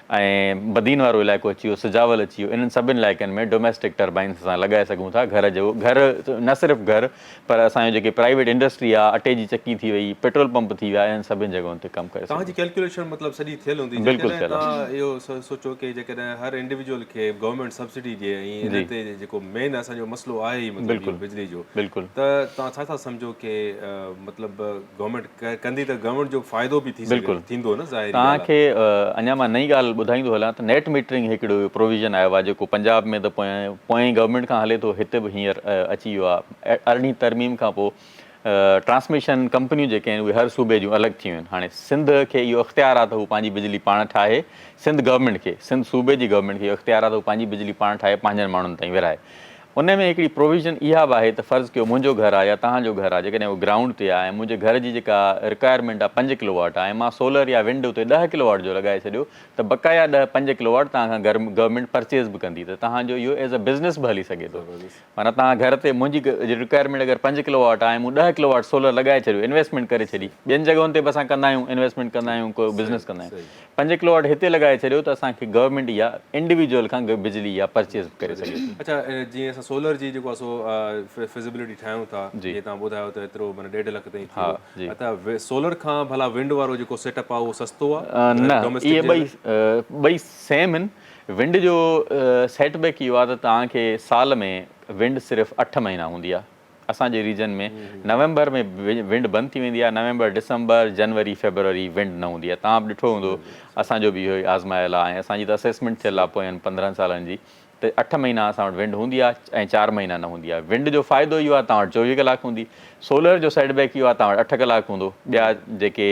ऐं बदीन वारो इलाइक़ो अची वियो, सिजावल अची वियो। इन्हनि सभिनि इलाइक़नि में डोमेस्टिक टर्बाइन्स असां लॻाए सघूं था। घर न सिर्फ़ु घरु, पर असांजो जेके प्राइवेट इंडस्ट्री आहे, अटे जी चकी थी वई, पेट्रोल पंप थी विया, इन्हनि सभिनि जॻहियुनि ते कमु करे। तव्हांजी कैलकुलेशन मतिलबु सॼी थियल हूंदी, बिल्कुलु थियल। तव्हां इहो सोचो कि जेकॾहिं हर इंडिविजुअल खे गवर्नमेंट सब्सिडी ॾिए, ऐं इन ते जेको मेन असांजो मसइलो आहे ई मतिलबु बिजली जो, बिल्कुलु, त तव्हां छा था सम्झो कि मतिलबु गवर्नमेंट कंदी त गवर्नमेंट जो फ़ाइदो बि थींदो न? ज़ाहिर तव्हांखे अञा मां नई ॻाल्हि ॿुधाईंदो हलां त नेट मीटरिंग हिकिड़ो प्रोविज़न आयो आहे, जेको पंजाब में त पोएं गवर्नमेंट खां हले थो, हिते बि हींअर अची वियो आहे। 18वीं तरमीम खां पोइ ट्रांसमिशन कंपनियूं जेके आहिनि उहे हर सूबे जूं अलॻि थी वियूं आहिनि। हाणे सिंध खे इहो इख़्तियार आहे त हू पंहिंजी बिजली पाण ठाहे, सिंध गवर्नमेंट खे, सिंध सूबे जी गवर्नमेंट खे इहो इख़्तियार आहे त हू पंहिंजी बिजली पाण ठाहे, पंहिंजनि माण्हुनि ताईं विरहाए। उन में हिकिड़ी प्रोविज़न इहा बि आहे त फ़र्ज़ु कयो मुंहिंजो घरु आहे या तव्हांजो घरु आहे, जेकॾहिं उहो ग्राउंड ते आहे, ऐं मुंहिंजे घर जी जेका रिक्वायरमेंट आहे 5 किलोवाट आहे, ऐं मां सोलर या विंड उते 10 किलोवाट जो लॻाए छॾियो, त बक़ाया 5 किलोवाट तव्हां खां गवर्नमेंट परचेज़ बि कंदी, त तव्हांजो इहो एज़ अ बिज़नेस बि हली सघे थो। माना तव्हां घर ते मुंहिंजी रिक्वायरमेंट अगरि 5 किलोवाट आहे, ऐं मूं 10 किलोवाट सोलर लॻाए छॾियो, इन्वेस्टमेंट करे छॾी, ॿियनि जॻहियुनि ते बि असां कंदा आहियूं, इन्वेस्टमेंट कंदा आहियूं, को बिज़नेस कंदा आहियूं, 5 किलोवाट हिते लॻाए छॾियो त असांखे गवर्नमेंट इहा इंडिविजुअल खां बिजली इहा परचेज़ करे सघे थी। अच्छा, जीअं असां सोलर जी जेको फिज़िबिलिटी ठाहियूं था, जीअं तव्हां ॿुधायो त एतिरो माना 1.5 लख ताईं थियो, त सोलर खां भला विंड वारो जेको सेटअप आहे उहो सस्तो आहे? न, इहे ॿई सेम आहिनि। विंड जो सेटबैक इहो आहे त तव्हांखे साल में विंड सिर्फ़ु 8 महीना हूंदी आहे। असांजे रीजन में नवंबर में विंड बंदि थी वेंदी आहे, नवंबर, दिसंबर, जनवरी, फेबरवरी विंड न हूंदी आहे। तव्हां बि ॾिठो हूंदो, असांजो बि इहो ई आज़मायल आहे, ऐं असांजी त असेसमेंट थियल आहे पोयनि 15 सालनि जी, त 8 महीना असां वटि विंड हूंदी आहे, ऐं 4 महीना न हूंदी आहे। विंड जो फ़ाइदो इहो आहे तव्हां वटि 24 कलाक हूंदी। सोलर जो सेटबैक इहो आहे तव्हां वटि 8 कलाक हूंदो, ॿिया जेके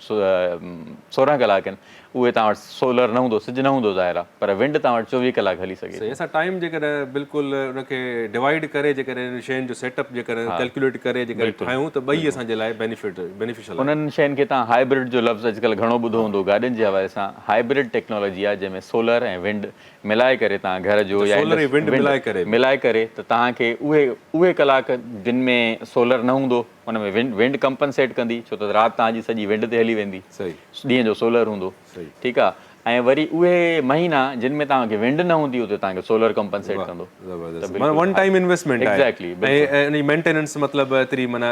16 कलाक आहिनि उहे तव्हां वटि सोलर न हूंदो, सिज न हूंदो ज़ाहिर आहे, पर विंड तव्हां वटि 24 कलाक हली सघे सही असां टाइम जेकर बिल्कुलु उनखे डिवाइड करे जेकर शयुनि जो सेटअप जेकर कैलकुलेट करे जेकर ठाहियूं त ॿई असांजे लाइ बेनिफिशियल आहे। उन्हनि शयुनि खे तव्हां हाइब्रिड जो लफ़्ज़ अॼुकल्ह घणो ॿुधो हूंदो गाॾियुनि जे हवाले सां। हाइब्रिड टेक्नोलॉजी आहे जंहिंमें सोलर ऐं विंड मिलाए करे तव्हां घर जो या solar ऐं wind मिलाए करे त तव्हांखे उहे कलाक जिन में सोलर न हूंदो उन में विंड कंपनसेट कंदी, छो त राति तव्हांजी सॼी विंड ते हली वेंदी, सही ॾींहं जो सोलर हूंदो, ठीकु आहे। ऐं वरी उहे महीना जिन में तव्हांखे विंड न हूंदी उते तव्हांखे सोलर कंपनसेट कंदो। वन टाइम इन्वेस्टमेंट आहे एग्ज़ैक्टली। ऐं मेंटेनेंस मतिलबु एतिरी माना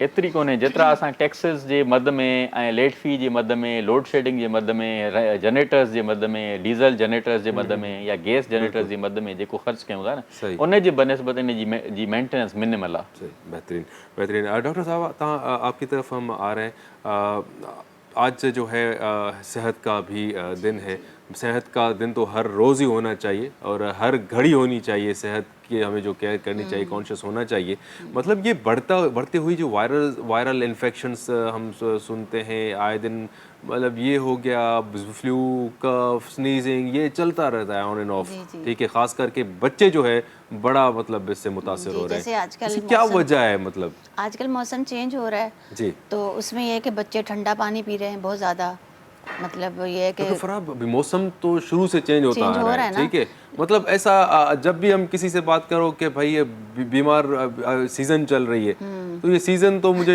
एतिरी कोन्हे जेतिरा असां टैक्सिस जे मद में ऐं लेट फी जे मद में, लोड शेडिंग जे मद में, जनरेटर्स जे मद में, डीज़ल जनरेटर्स जे मद में या गैस जनरेटर्स जे मद में जेको ख़र्च कयूं था न, उन जे बनस्बत इन जी मेंटेनेंस मिनिमल आहे। सही, बेहतरीन। डॉक्टर साहब तहाँ आपकी तरफ हम आ रहे हैं। आज जो है सेहत का भी दिन है। सेहत का दिन तो हर रोज़ ही होना चाहिए और हर घड़ी होनी चाहिए। सेहत की हमें जो केयर करनी चाहिए, कॉन्शियस होना चाहिए। मतलब ये बढ़ते हुई जो वायरल इन्फेक्शंस हम सुनते हैं आए दिन, मतलब ये हो गया फ्लू, कफ, स्नीजिंग, ये चलता रहता है ऑन एंड ऑफ, ठीक है। खास करके बच्चे जो है बड़ा मतलब इससे मुतासिर हो रहे हैं। जैसे आजकल क्या वजह है? मतलब आजकल मौसम चेंज हो रहा है जी, तो उसमें ये है कि बच्चे ठंडा पानी पी रहे हैं बहुत ज़्यादा। मतलब ये है कि तो फराब अभी मौसम तो शुरू से चेंज होता चेंज हो आ रहा रहा है, है ना। ठीक है। मतलब ऐसा जब भी हम किसी से बात करो कि भाई ये बीमार सीजन चल रही है, तो ये सीजन तो मुझे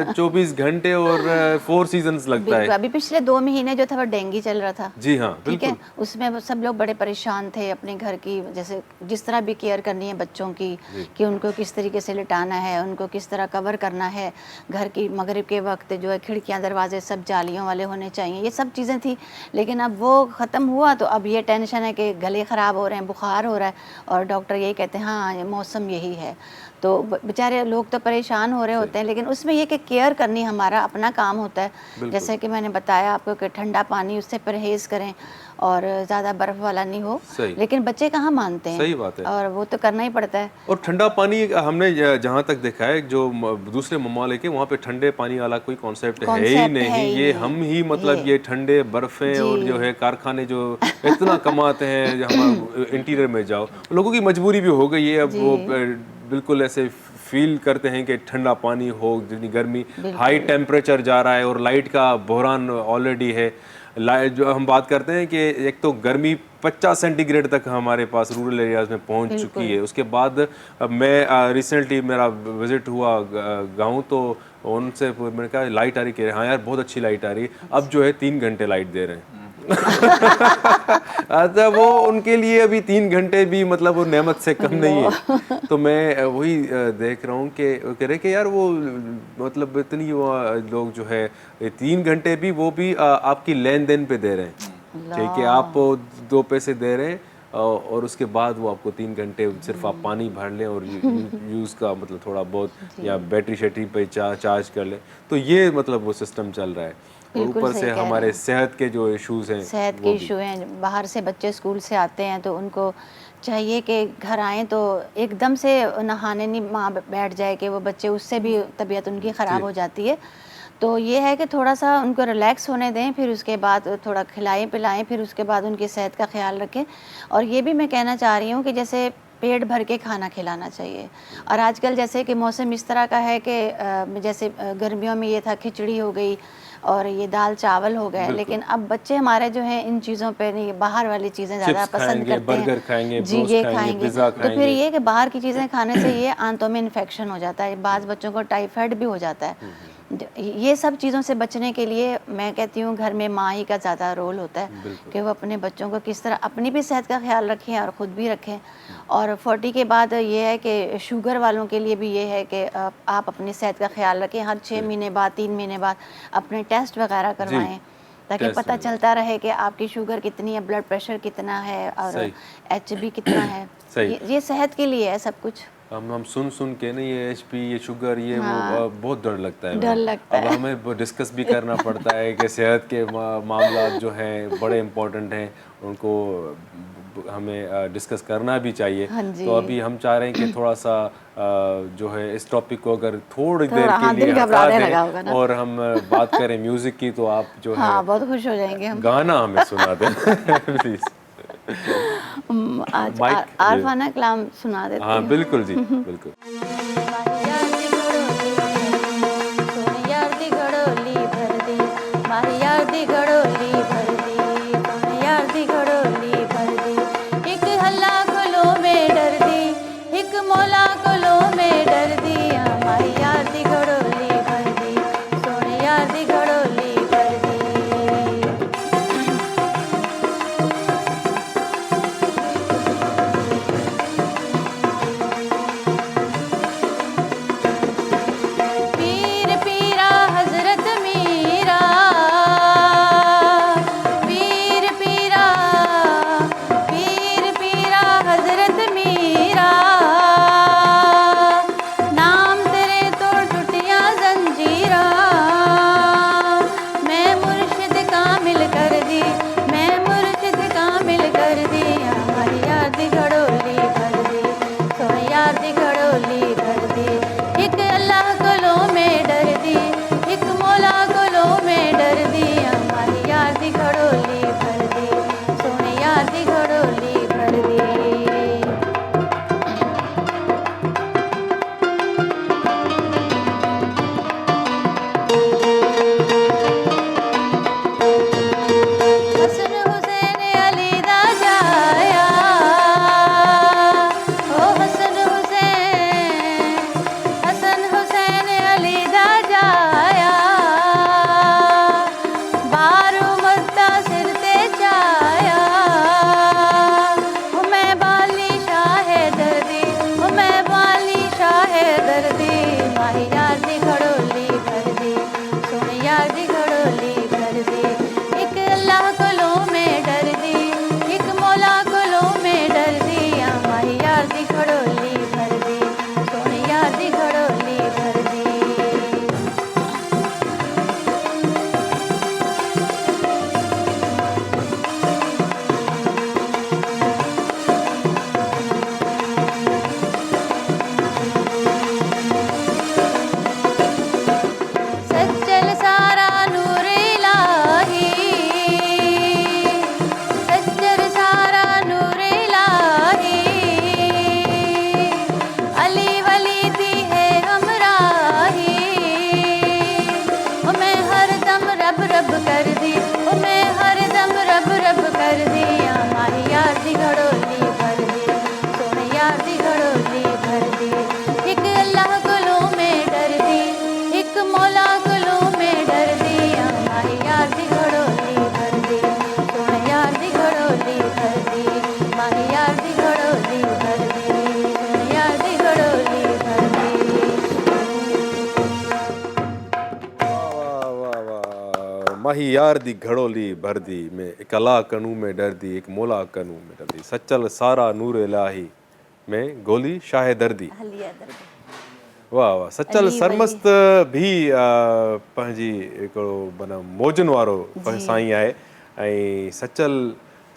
24 घंटे और 4 सीजन्स लगता बिल्कुल। है। अभी पिछले 2 महीने जो था वो डेंगू चल रहा था, जी हाँ, ठीक है। बिल्कुल। उसमें वो सब लोग बड़े परेशान थे अपने घर की, जैसे जिस तरह भी केयर करनी है बच्चों की, कि उनको किस तरीके से लिटाना है, उनको किस तरह कवर करना है। घर की मगरिब के वक्त जो है खिड़कियां दरवाजे सब जालियों वाले होने चाहिए, ये सब चीज़ें थी। लेकिन अब वो ख़त्म हुआ तो अब ये टेंशन है कि गले ख़राब हो रहे हैं, बुखार हो रहा है, और डॉक्टर यही कहते हैं हाँ ये मौसम यही है। तो बेचारे लोग तो परेशान हो रहे होते हैं, लेकिन उसमें ये कि केयर करनी हमारा अपना काम होता है। जैसे कि मैंने बताया आपको कि ठंडा पानी उससे परहेज़ करें और ज़्यादा बर्फ़ वाला नहीं हो, लेकिन बच्चे कहाँ मानते हैं। सही बात है। और वो तो करना ही पड़ता है। और ठंडा पानी हमने जहाँ तक देखा है जो दूसरे ममालिक है वहाँ पे ठंडे पानी वाला कोई कॉन्सेप्ट है ही नहीं। ये हम ही मतलब ये ठंडे बर्फ़ें और जो है कारखाने जो इतना कमाते हैं, हम इंटीरियर में जाओ, लोगों की मजबूरी भी हो गई है। अब वो बिल्कुल ऐसे फील करते हैं कि ठंडा पानी हो, जितनी गर्मी, हाई टेम्परेचर जा रहा है और लाइट का बहरान ऑलरेडी है। लाइट जो हम बात करते हैं कि एक तो गर्मी 50 सेंटीग्रेड तक हमारे पास रूरल एरियाज़ में पहुंच चुकी है। उसके बाद मैं रिसेंटली मेरा विज़िट हुआ गाँव, तो उनसे मैंने कहा लाइट आ रही, कह रहे हाँ यार बहुत अच्छी लाइट आ रही है। अब जो है 3 घंटे लाइट दे रहे हैं। अच्छा, वो उनके लिए अभी 3 घंटे भी मतलब वो नेमत से कम नहीं है। तो मैं वही देख रहा हूँ कि कह रहे कि यार वो मतलब इतनी लोग जो है 3 घंटे भी वो भी आपकी लेन देन पे दे रहे हैं, ठीक है। आप 2 पैसे दे रहे हैं और उसके बाद वो आपको 3 घंटे सिर्फ आप पानी भर लें और यूज़ का मतलब थोड़ा बहुत या बैटरी शैटरी पे चार्ज कर लें। तो ये मतलब वो सिस्टम चल रहा है। और ऊपर से हमारे सेहत के जो इश्यूज़ हैं, सेहत के इशू हैं। बाहर से बच्चे स्कूल से आते हैं तो उनको चाहिए कि घर आएँ तो एकदम से नहाने नहीं माँ बैठ जाए कि वो बच्चे, उससे भी तबीयत उनकी ख़राब हो जाती है। तो ये है कि थोड़ा सा उनको रिलैक्स होने दें, फिर उसके बाद थोड़ा खिलाएं पिलाएं, फिर उसके बाद उनकी सेहत का ख्याल रखें। और ये भी मैं कहना चाह रही हूँ कि जैसे पेट भर के खाना खिलाना चाहिए। और आजकल जैसे कि मौसम इस तरह का है कि जैसे गर्मियों में ये था खिचड़ी हो गई और ये दाल चावल हो गए, लेकिन अब बच्चे हमारे जो हैं इन चीज़ों पे नहीं, बाहर वाली चीज़ें ज़्यादा पसंद करते हैं। बर्गर खाएंगे, जी ये खाएंगे, तो फिर ये कि बाहर की चीज़ें खाने से ये आंतों में इन्फेक्शन हो जाता है, बाज़ बच्चों को टाइफाइड भी हो जाता है। ये सब चीज़ों से बचने के लिए मैं कहती हूँ घर में माँ ही का ज़्यादा रोल होता है कि वो अपने बच्चों को किस तरह अपनी भी सेहत का ख्याल रखें और ख़ुद भी रखें। और 40 के बाद ये है कि शुगर वालों के लिए भी ये है कि आप अपनी सेहत का ख्याल रखें। हर 6 महीने बाद, 3 महीने बाद अपने टेस्ट वगैरह करवाएं, ताकि पता चलता रहे कि आपकी शुगर कितनी है, ब्लड प्रेशर कितना है और HB कितना है। ये सेहत के लिए है सब कुछ। हम सुन के नहीं, ये HP, ये शुगर, ये वो बहुत डर लगता है। डर लगता है। अब हमें डिस्कस भी करना पड़ता है कि सेहत के मामला जो हैं बड़े इम्पोर्टेंट हैं, उनको हमें डिस्कस करना भी चाहिए। हाँ जी। तो अभी हम चाह रहे हैं कि थोड़ा सा जो है इस टॉपिक को अगर थोड़ी देर थोड़ा, के हाँ, लिए दिल हटा घबराने लगा होगा दें ना। और हम बात करें म्यूज़िक की, तो आप जो है हाँ, बहुत खुश हो जाएंगे हम। गाना हमें सुना दें प्लीज़। आज माइक, जी। आरफाना कलाम सुना देती हाँ हूँ। बिल्कुल जी, बिल्कुल। माही यार दी घड़ोली भर दी, माही यार दी घड़ोली भर दी, सोने यार दी घड़ोली भर दी। एक हल्ला कोलो में डर दी, एक मोला कोलो में डर दी, माही यार दी घड़ोली भर दी, सोने यार दी घड़ोली भर दी। पीर पीरा हजरत मीरा, पीर पीरा, पीर पीरा हजरत मीरा, नाम तेरे तो टूटियां जंजीरा। मैं मुर्शिद कामिल कर दी, मैं मुर्शिद कामिल कर दी, हमारी यार दी घड़ोली भर दी, सोने यार दी घड़ोली भर दी। एक अल्लाह कोलो में डर दी, एक मौला कोलो में डर दी, हमारी यार दी घड़ोली भर दी, सोने यार दी घड़ोली भर दी। हसन हुसैन अली दा जाया, ओ हसन हुसैन, हसन हुसैन अली दा जाया, बारू मत्ता सिर ते चाया, ओ मैं बाली शाह दर्दी, ओ मैं बाली शाह दर्दी, माही यार दी घड़ोली भर दी, सोने यार दी घड़ोली भर दी। एक अल्लाह कोलो में डर दी, एक मौला कोलो में डर दी, माही यार दी घड़ोली भर दी, सोने यार दी घड़ोली भर दी। सच्चल सारा नूर इलाही, सच्चल सारा नूर इलाही, अली वली दी है हमराही, ओ मैं हर दम रब रब कर दी, ओ मैं हर दम रब रब कर दी, माही यार दी घड़ोली भर दी, सोने यार दी घड़ोली भर दी। एक अल्लाह कोलो में डर दी, एक मौला कोलो में डर दी, हमारी यार दी घड़ोली भर दी, सोने यार दी घड़ोली भर दी, हमारी यार दी घड़ोली भर दी, सोने यार दी घड़ोली भर दी। वाह वाह वाह, माही यार दी घड़ोली भर दी, मैं एक अल्लाह कनू में डर दी, एक मौला कनू में डर दी, सचल सारा नूर इलाही में गोली शाह दर्दी। हलिया दर्द। वाह वाह, सचल अली सरमस्त भी पंहिंजी हिकिड़ो माना मौजन वारो साईं आहे। ऐं सचल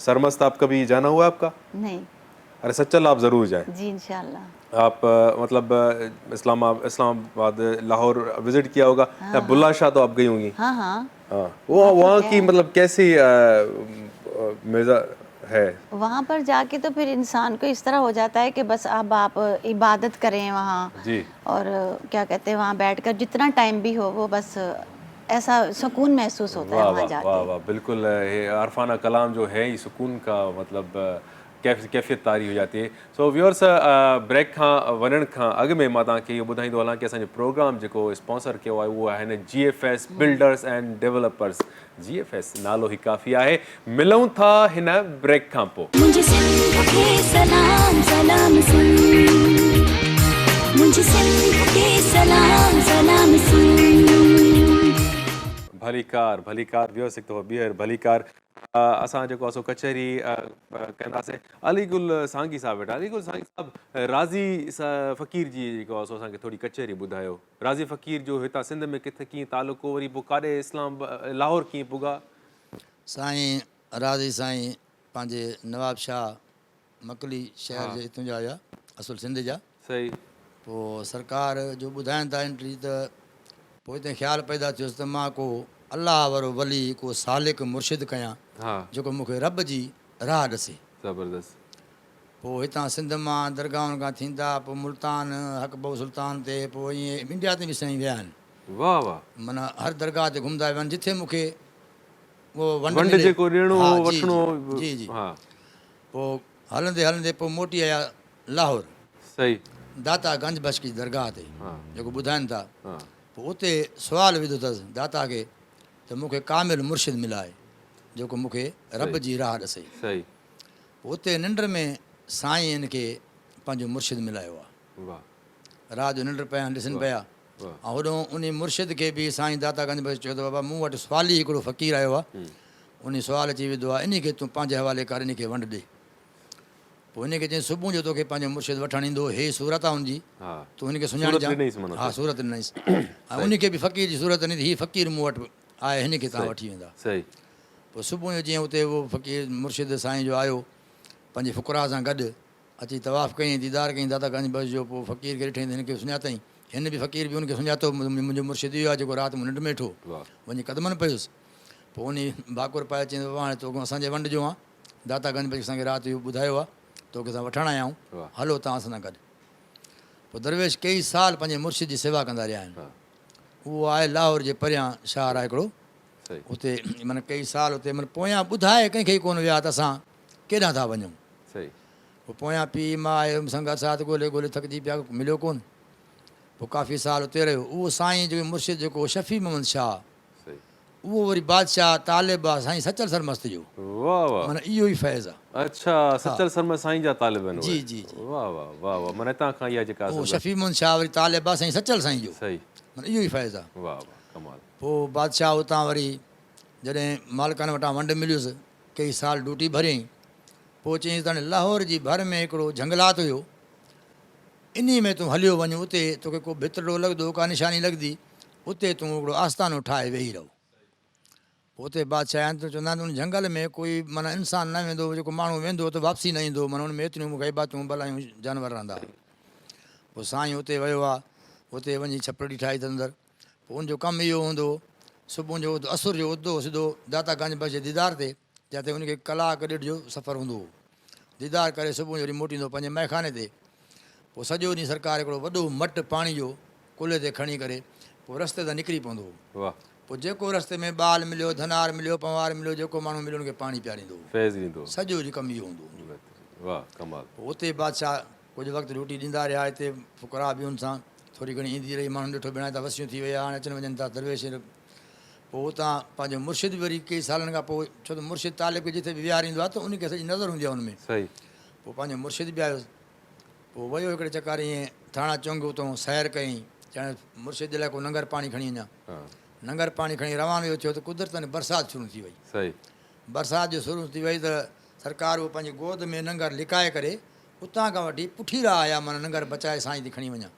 सरमस्त आप कभी जाना हुआ आपका? नहीं। अरे सचल आप ज़रूर जाएं। जी इंशाल्लाह। आप मतलब इस्लामाबाद लाहौर विजिट किया होगा, या बुल्ला शाह तो आप गई होंगी। हाँ हाँ। हाँ, वो वहाँ की मतलब कैसी मज़ा है? वहाँ पर जाके तो फिर इंसान को इस तरह हो जाता है कि बस अब आप इबादत करें वहाँ जी। और क्या कहते हैं वहाँ बैठकर जितना टाइम भी हो वो बस ऐसा सुकून महसूस होता है वाह वहाँ वाह जाके। वाह वाह, बिल्कुल ये अरफाना कलाम जो है ये सुकून का मतलब कैफियत तारी हो जाती है। सो व्यूअर्स, ब्रेक खां वञण खां अॻु में मां तव्हांखे इहो ॿुधाईंदो हलां कि असांजो प्रोग्राम जेको स्पॉन्सर कयो आहे उहो आहिनि GFS builders and developers. GFS नालो ई काफ़ी आहे। मिलूं था हिन ब्रेक खां पोइ। मुझे सिंध के सलाम सलाम सुन, मुझे सिंध के सलाम सलाम सुन। भली कार व्यूअर्स, हिकु दफ़ो ॿीहर भली कार। असां जेको आहे सो कचहरी कंदासीं। अलीगुल सांगी साहब वेठा। अलीगुल सांगी साहब, राज़ी फ़क़ीर जी जेको आहे सो असांखे थोरी कचहरी ॿुधायो। राज़ी फ़क़ीर जो हितां सिंध में किथे कीअं तालुको, वरी पोइ काॾे इस्लाम लाहौर कीअं पुॻा? साईं राज़ी साईं पंहिंजे नवाब शाह मकली शहर जे हितां जा हुया, असुल सिंध जा। सही। पोइ सरकार जो ॿुधाइनि था एंट्री, त पोइ हिते ख़्यालु पैदा थियोसि त मां को अलाह वारो वली, को सालिक मुर्शिद कयां हा, जेको मूंखे रब जी राह ॾसे। ज़बरदस्त। पोइ हितां सिंध मां दरगाहुनि खां थींदा, पोइ मुल्तान हकबो सुल्तान ते, पोइ ईअं इंडिया ते बि साईं विया आहिनि। वाह वाह। माना हर दरगाह ते घुमंदा विया आहिनि जिथे मूंखे उहो वंड मिले। जेको ॾियणो हा, जी, वठणो। जी जी। हा, पोइ हलंदे हलंदे पोइ मोटी आया लाहौर, सही। दाता गंज बख्श की दरगाह ते, हा जेको ॿुधाइनि था। हा, पोइ उते सुवालु विधो अथसि दाता खे त मूंखे कामिल मुर्शिद मिलाए जेको मूंखे रब जी राह ॾसे। सही। पोइ उते निंड में साईं हिन खे पंहिंजो मुर्शिद मिलायो आहे। वाह राति जो निंड पिया ॾिसनि पिया, वाह। ऐं होॾो उन मुर्शिद खे बि साईं दाता गंज बख्श चयो त बाबा मूं वटि सुवाली हिकिड़ो फ़क़ीर आयो आहे, उन सुवाल अची विधो आहे, इन खे तूं पंहिंजे हवाले कर, इन खे वंड ॾे। पोइ हिन खे चई सुबुह जो तोखे पंहिंजो मुर्शिद वठणु ईंदो, हे सूरत आहे हुनजी, हा, तूं हिनखे सूरत सुञाणीजांइ। ॾिनईसि माना हा, सूरत ॾिनईसि। ऐं उनखे बि फ़क़ीर जी सूरत ॾिनी, हीअ फ़क़ीर मूं वटि आहे, हिन खे तव्हां वठी वेंदा। सही। पोइ सुबुह जो जीअं उते उहो फ़क़ीर मुर्शिद साईं जो आयो पंहिंजे फ़ुकरा सां गॾु, अची तवाफ़ कयईं, दीदार कयईं दाता गंज बख्श जो। पोइ फ़क़ीर खे ॾिठईं त हिन खे सुञातईं, हिन बि फ़क़ीर बि हुनखे सुञातो, मुंहिंजो मुर्शिद इहो आहे जेको राति मूं निंड में वेठो, वाह। वञी क़दमनि पियुसि। पोइ उन भाकुर पाए चईं बाबा हाणे तोखे असांजे वंड जो आहे, दाता गंज बख्श असांखे राति इहो ॿुधायो आहे, तोखे असां वठणु आया आहियूं, वाह। हलो तव्हां असां सां गॾु। पोइ दरवेश कई साल पंहिंजे मुर्शिद जी सेवा कंदा रहिया आहिनि। हा, उहो आहे लाहौर जे परियां शहर आहे हिकिड़ो, सही। उते माना कई साल उते माना पोयां ॿुधाए कंहिंखे कोन विया त असां केॾां था वञूं। सही। पोइ पोयां पीउ मां आयो संगत साथ ॻोल्हे ॻोल्हे थकिजी पिया, मिलियो कोन। पोइ काफ़ी साल उते रहियो। उहो साईं जो मुर्शिद जेको शफ़ी मोहम्मद शाह, सही। उहो वरी बादशाह तालिब आहे साईं सचल सरमस्त जो, वाह वाह। माना इहो ई फैज़ आहे। अच्छा, सचल सरमद साईं जा तालिब आहिनि जी उहे। जी जी। वाह वाह वाह वाह, माना हितां खां इहा जेका उहो असल शफ़ी मोहम्मद शाह वरी तालिब आहे साईं सचल साईं जो, सही। माना इहो ई फैज़ आहे। वाह वाह, कमाल। पोइ बादशाह उतां वरी जॾहिं मालिकनि वटां वंड मिलियुसि, कई साल ड्यूटी भरियईं। पोइ चयईंसि त हाणे लाहौर जी भर में हिकिड़ो जंगलात हुयो, इन में तूं हलियो वञ, उते तोखे को भितरो लॻंदो, का निशानी लॻंदी, उते तूं हिकिड़ो आस्थानो ठाहे वेही रहो। पोइ उते बादशाह आहिनि त चवंदा आहिनि उन जंगल में कोई माना इंसानु न वेंदो, जेको माण्हू वेंदो त वापसी न ईंदो, माना हुन में एतिरियूं ग़ैबातूं भलायूं जानवर रहंदा। पोइ साईं उते वियो आहे, उते वञी छपड़ी ठाही त अंदरि। पोइ उनजो कमु इहो हूंदो, सुबुह जो असुर जो उथंदो सिधो दाता गंज बख्श जे दीदार ते, जिते उनखे कलाक ॾेढ जो सफ़रु हूंदो हो। दीदार करे सुबुह जो वरी मोटींदो पंहिंजे मैखाने ते। पोइ सॼो ॾींहुं सरकार हिकिड़ो वॾो मट पाणी जो कुल्हे ते खणी करे पोइ रस्ते ते निकिरी पवंदो हो। वाह। पोइ जेको रस्ते में ॿाल मिलियो, धनार मिलियो, पवार मिलियो, जेको माण्हू मिलियो उनखे पाणी पीआरींदो हो। फैज़ ॾींदो। सॼो ॾींहुं कमु इहो हूंदो हो। वाह, कमाल। पोइ उते बादशाह कुझु वक़्तु रोटी ॾींदा रहिया, हिते फुकरा बि हुन सां थोरी घणी ईंदी रही, माण्हू ॾिठो बिना त वसियूं थी विया, हाणे अचनि वञनि था दरवेश। पोइ उतां पंहिंजो मुर्शिद वरी कई सालनि खां पोइ, छो त मुर्शिद तालिब खे जिथे बि विहारींदो आहे त उनखे सॼी नज़र हूंदी आहे हुनमें। सही। पोइ पंहिंजो मुर्शिद बि आयुसि। पोइ वियो हिकिड़े चकर ईअं थाणा चौंग उतां सैर कयईं, चइण मुर्शिद लाइ को नंगर पाणी खणी वञा। हा, नंगर पाणी खणी रवानो थियो त कुदरतनि बरसाति शुरू थी वई। सही। बरसाति जो शुरू थी वई त सरकार उहो पंहिंजी गोद में नंगर लिकाए करे उतां खां वठी पुठीरा आया, माना नंगर बचाए साईं थी खणी वञा।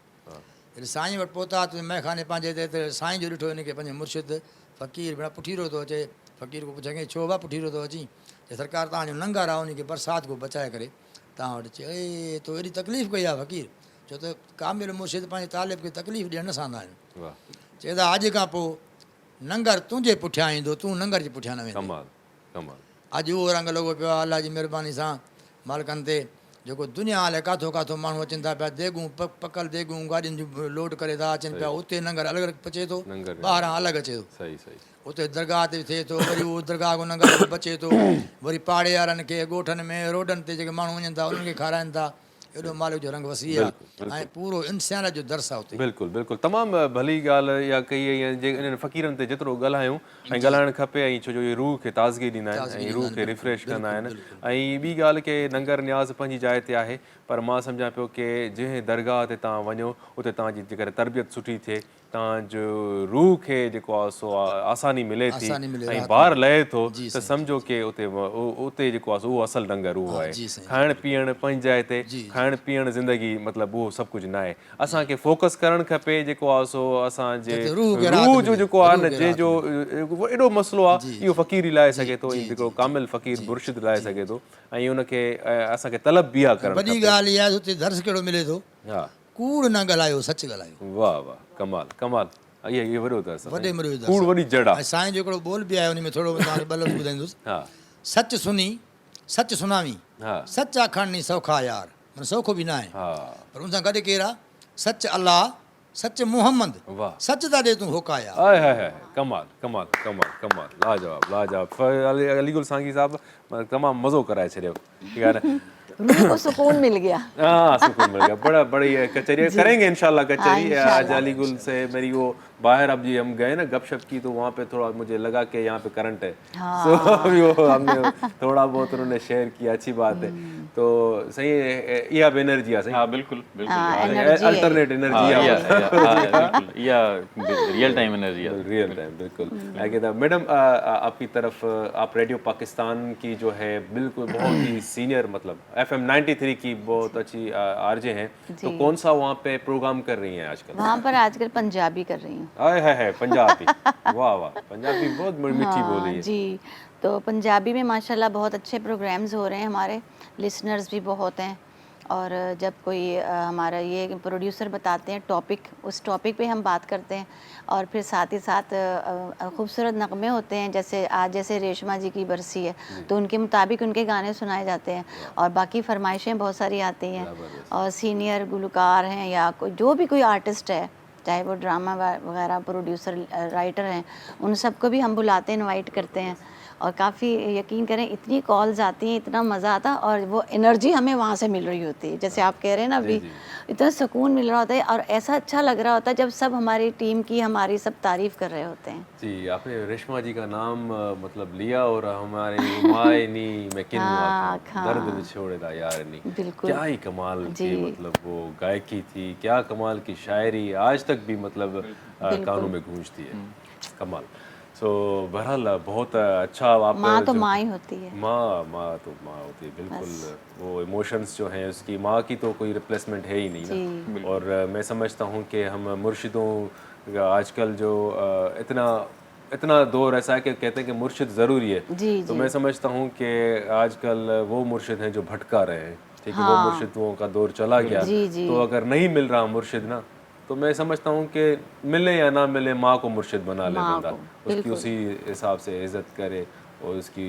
जॾहिं साईं वटि पहुता त मैखाने पंहिंजे ते, त साईं जो ॾिठो हिनखे पंहिंजे मुर्शिद फ़क़ीर भेण पुठीरो थो अचे। फ़क़ीर को पुछे छो भाउ पुठीरो थो अची, त सरकार तव्हांजो नंगर आहे उनखे बरसाति को बचाए करे तव्हां वटि अचे। तो एॾी तकलीफ़ कई आहे फ़क़ीर, छो त कामिल मुर्शिद पंहिंजे तालिब खे तकलीफ़ ॾियणु न सहंदा आहिनि। वाह, चए था अॼु खां पोइ नंगर तुंहिंजे पुठियां ईंदो, तूं नंगर जे पुठियां न वेंदो। कमाल कमाल। अॼु उहो रंग लॻो पियो आहे अलाह जी महिरबानी सां मालिकनि ते, जेको दुनिया हले काथो काथो माण्हू अचनि था पिया, देगूं पकल देगूं गाॾियुनि जूं लोड करे था अचनि पिया। उते नंगर अलॻि अलॻि पचे थो, नंगर ॿाहिरां अलॻि अचे थो। सही सही। उते दरगाह ते थिए थो, वरी उहो दरगाह को नंगर बचे थो, वरी पाड़े वारनि खे ॻोठनि में रोडनि ते जेके माण्हू वञनि था उन्हनि खे खाराइनि था। एॾो मालिक जो रंग वसी आहे ऐं पूरो इंसानियत जो दर्स आहे उते। बिल्कुलु बिल्कुलु, तमामु भली ॻाल्हि इहा कई आहे, जे इन्हनि फ़क़ीरनि ते जेतिरो ॻाल्हायूं ऐं ॻाल्हाइणु खपे, ऐं छो जो इहे रूह खे ताज़गी ॾींदा आहिनि ऐं रूह खे रिफ्रेश कंदा आहिनि। ऐं ॿी ॻाल्हि की नंगर न्याज़ पंहिंजी जाइ ते आहे, पर मां सम्झां पियो की जंहिं दरगाह ते तव्हां वञो उते तव्हांजी जेकर तरबियत सुठी थिए, तव्हांजो रूह खे जेको आहे सो आसानी मिले थी आसानी मिले, ऐं राहत ॿार लहे थो जी त सम्झो की उते जेको आहे उहो असल ढंग रूह आहे जी साईं। खाइण पीअण पंहिंजी जाइ ते खाइण पीअण ज़िंदगी मतिलबु उहो सभु कुझु न आहे असांखे फोकस करणु खपे जेको आहे सो असांजे जिते रूह खे राहत रूह जो मिले, जेको आहे रूह न खे जंहिंजो एॾो मसइलो आहे इहो फ़क़ीर लाहे सघे थो ऐं हिकिड़ो कामिल फ़क़ीर मुर्शिद लाहे सघे थो ऐं उनखे असांखे तलब बि आहे करणु वॾी ॻाल्हि इहा आहे हुते दर्स कहिड़ो मिले थो हा कूड़ न ॻाल्हायो सच ॻाल्हायो वाह वाह कमाल कमाल इहो वॾो अथसि वॾे में वॾो दर्स कूड़ वॾी जड़ आहे ऐं साईं जो हिकिड़ो बोल बि आहे उन में थोरो तव्हांखे ॿ लफ़्ज़ ॿुधाईंदुसि हा सच सुनी सच सुनावी हा सच आखणनी सौखा यार माना सौखो बि न आहे हा पर उन सां गॾु केरु आहे सच अलाह सच मुहम्मद वाह सच था ॾे तूं होका यार हाय हाय हाय कमाल कमाल कमाल कमाल लाजवाब लाजवाब अलीगुल सांगी साहब तमामु मज़ो कराए छॾियो ठीक आहे न रूह को सुकून मिल गया। हाँ सुकून मिल गया बड़ा बड़ी कचहरी करेंगे इंशाल्लाह कचहरी आज अलीगुल से मेरी वो बाहर अब जी हम गए ना गपशप की तो वहाँ पे थोड़ा मुझे लगा कि यहाँ पे करंट है तो अभी वो हमने थोड़ा बहुत उन्होंने शेयर किया अच्छी बात है तो सही है ये अब एनर्जी है सही हाँ बिल्कुल अल्टरनेट एनर्जी या रियल टाइम एनर्जी है रियल टाइम बिल्कुल मैडम आपकी तरफ आप रेडियो पाकिस्तान की जो है बिल्कुल बहुत ही सीनियर मतलब FM 93 की बहुत अच्छी आरजे हैं तो कौन सा वहाँ पे प्रोग्राम कर रही हैं आजकल वहाँ पर आजकल पंजाबी कर रही हूँ। आए है पंजाबी वाह वाह पंजाबी बहुत मीठी बोली है जी तो पंजाबी में माशाल्लाह बहुत अच्छे प्रोग्राम्स हो रहे हैं हमारे लिसनर्स भी बहुत हैं और जब कोई हमारा ये प्रोड्यूसर बताते हैं टॉपिक उस टॉपिक पे हम बात करते हैं और फिर साथ ही साथ खूबसूरत नगमे होते हैं जैसे आज जैसे रेशमा जी की बरसी है तो उनके मुताबिक उनके गाने सुनाए जाते हैं और बाकी फरमाइशें बहुत सारी आती हैं और सीनियर गुलकार हैं या जो भी कोई आर्टिस्ट है चाहे वो ड्रामा वगैरह प्रोड्यूसर राइटर हैं उन सबको भी हम बुलाते हैं इनवाइट करते हैं और काफ़ी यकीन करें इतनी कॉल्स आती हैं इतना मज़ा आता और वो एनर्जी हमें वहाँ से मिल रही होती है जैसे आप कह रहे हैं ना अभी इतना सुकून मिल रहा होता है और ऐसा अच्छा लग रहा होता है जब सब हमारी टीम की हमारी सब तारीफ़ कर रहे होते हैं जी आपने रेशमा जी का नाम मतलब लिया और हमारे मायनी में किन दर्द विछोड़ेदा यार नहीं बिल्कुल क्या ही कमाल की मतलब वो गायकी थी क्या कमाल की शायरी आज तक भी मतलब कानों में गूंजती है कमाल तो बहरहाल बहुत अच्छा आप माँ तो माँ ही होती है माँ तो माँ होती है बिल्कुल वो इमोशंस जो हैं उसकी माँ की तो कोई रिप्लेसमेंट है ही नहीं ना और मैं समझता हूँ कि हम मुर्शिदों आजकल जो इतना दौर ऐसा है कि कहते हैं कि मुर्शिद ज़रूरी है तो मैं समझता हूँ कि आजकल वो मुर्शिद हैं जो भटका रहे हैं ठीक है वो मुर्शिदों का दौर चला गया तो अगर नहीं मिल रहा मुर्शिद ना तो मैं समझता हूँ कि मिले या ना मिले माँ को मुर्शिद बना ले बंदा उसकी उसी हिसाब से इज़्ज़त करे और उसकी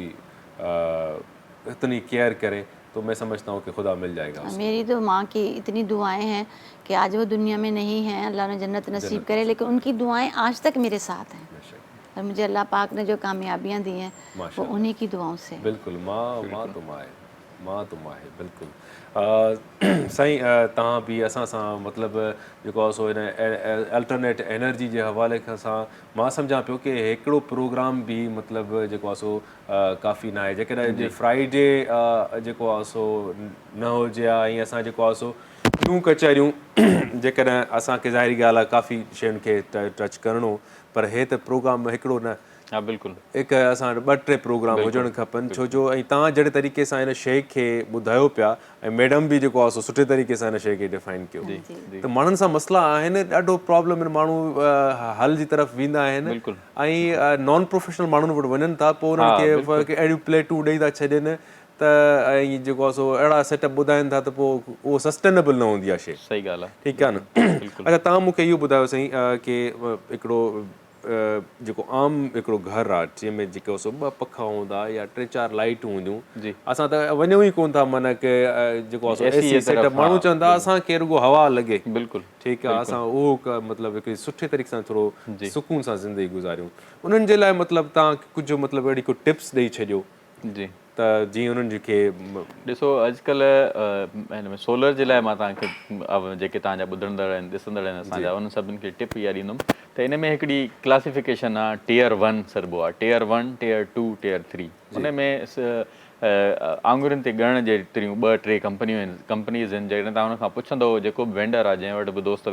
इतनी केयर करे तो मैं समझता हूँ कि खुदा मिल जाएगा उसको। मेरी तो माँ की इतनी दुआएं हैं कि आज वो दुनिया में नहीं हैं अल्लाह ने जन्नत नसीब करे लेकिन उनकी दुआएं आज तक मेरे साथ हैं और मुझे अल्लाह पाक ने जो कामयाबियाँ दी हैं वो उन्हीं की दुआओं से बिल्कुल माँ तो माँ है बिल्कुल साईं तव्हां बि असां सां मतिलबु जेको आहे सो हिन अल्टरनेट एनर्जी जे हवाले सां मां सम्झां पियो कि हिकिड़ो प्रोग्राम बि मतिलबु जेको आहे सो काफ़ी न आहे जेकॾहिं फ्राइडे जेको आहे सो न हुजे हा ऐं असां जेको आहे सो ॿियूं कचहरियूं जेकॾहिं असांखे ज़ाहिरी ॻाल्हि आहे काफ़ी शयुनि खे टच करिणो पर हे त प्रोग्राम हिकिड़ो न हाँ बिल्कुलु हिकु असां 2-3 प्रोग्राम हुजणु खपनि छो जो ऐं तव्हां जहिड़े तरीक़े सां हिन शइ खे ॿुधायो पिया ऐं मैडम बि जेको आहे सो सुठे तरीक़े सां हिन शइ खे डिफाइन कयो त माण्हुनि सां मसइला आहिनि ॾाढो प्रॉब्लम आहिनि माण्हू हल जी तरफ़ वेंदा आहिनि ऐं नॉन प्रोफेशनल माण्हुनि वटि वञनि था पोइ उन्हनि खे अहिड़ियूं प्लेटूं ॾेई था छॾनि त ऐं जेको आहे सो अहिड़ा सेटअप ॿुधाइनि था त पोइ उहो सस्टेनेबल न हूंदी आहे शइ सही ॻाल्हि आहे ठीकु आहे न अच्छा तव्हां मूंखे इहो ॿुधायो साईं की हिकिड़ो जेको आम हिकिड़ो घरु आहे जंहिंमें जेको सो 2 पखा हूंदा या 3-4 लाइटूं हूंदियूं असां त वञूं ई कोन था माना की जेको आहे सो एसी सेटअप माण्हू चवंदा असांखे रुॻो हवा लॻे बिल्कुलु ठीकु आहे असां उहो मतिलबु हिकिड़ी सुठे तरीक़े सां थोरो सुकून सां ज़िंदगी गुज़ारियूं उन्हनि जे लाइ मतिलबु तव्हां कुझु मतिलबु अहिड़ी को टिप्स ॾेई छॾियो जी त जीअं उन्हनि खे ॾिसो अॼुकल्ह हिन में सोलर जे लाइ मां तव्हांखे जेके तव्हांजा ॿुधंदड़ आहिनि ॾिसंदड़ आहिनि असांजा उन सभिनि खे टिप इहा ॾींदुमि त हिन में हिकिड़ी क्लासिफिकेशन आहे Tier 1 सरबो आहे Tier 1 Tier 2 Tier 3 हुन में आङुरियुनि ते ॻणण जे तरियूं 2-3 कंपनीज़ आहिनि। जॾहिं तव्हां हुनखां पुछंदो जेको बि वेंडर आहे, जंहिं वटि बि दोस्त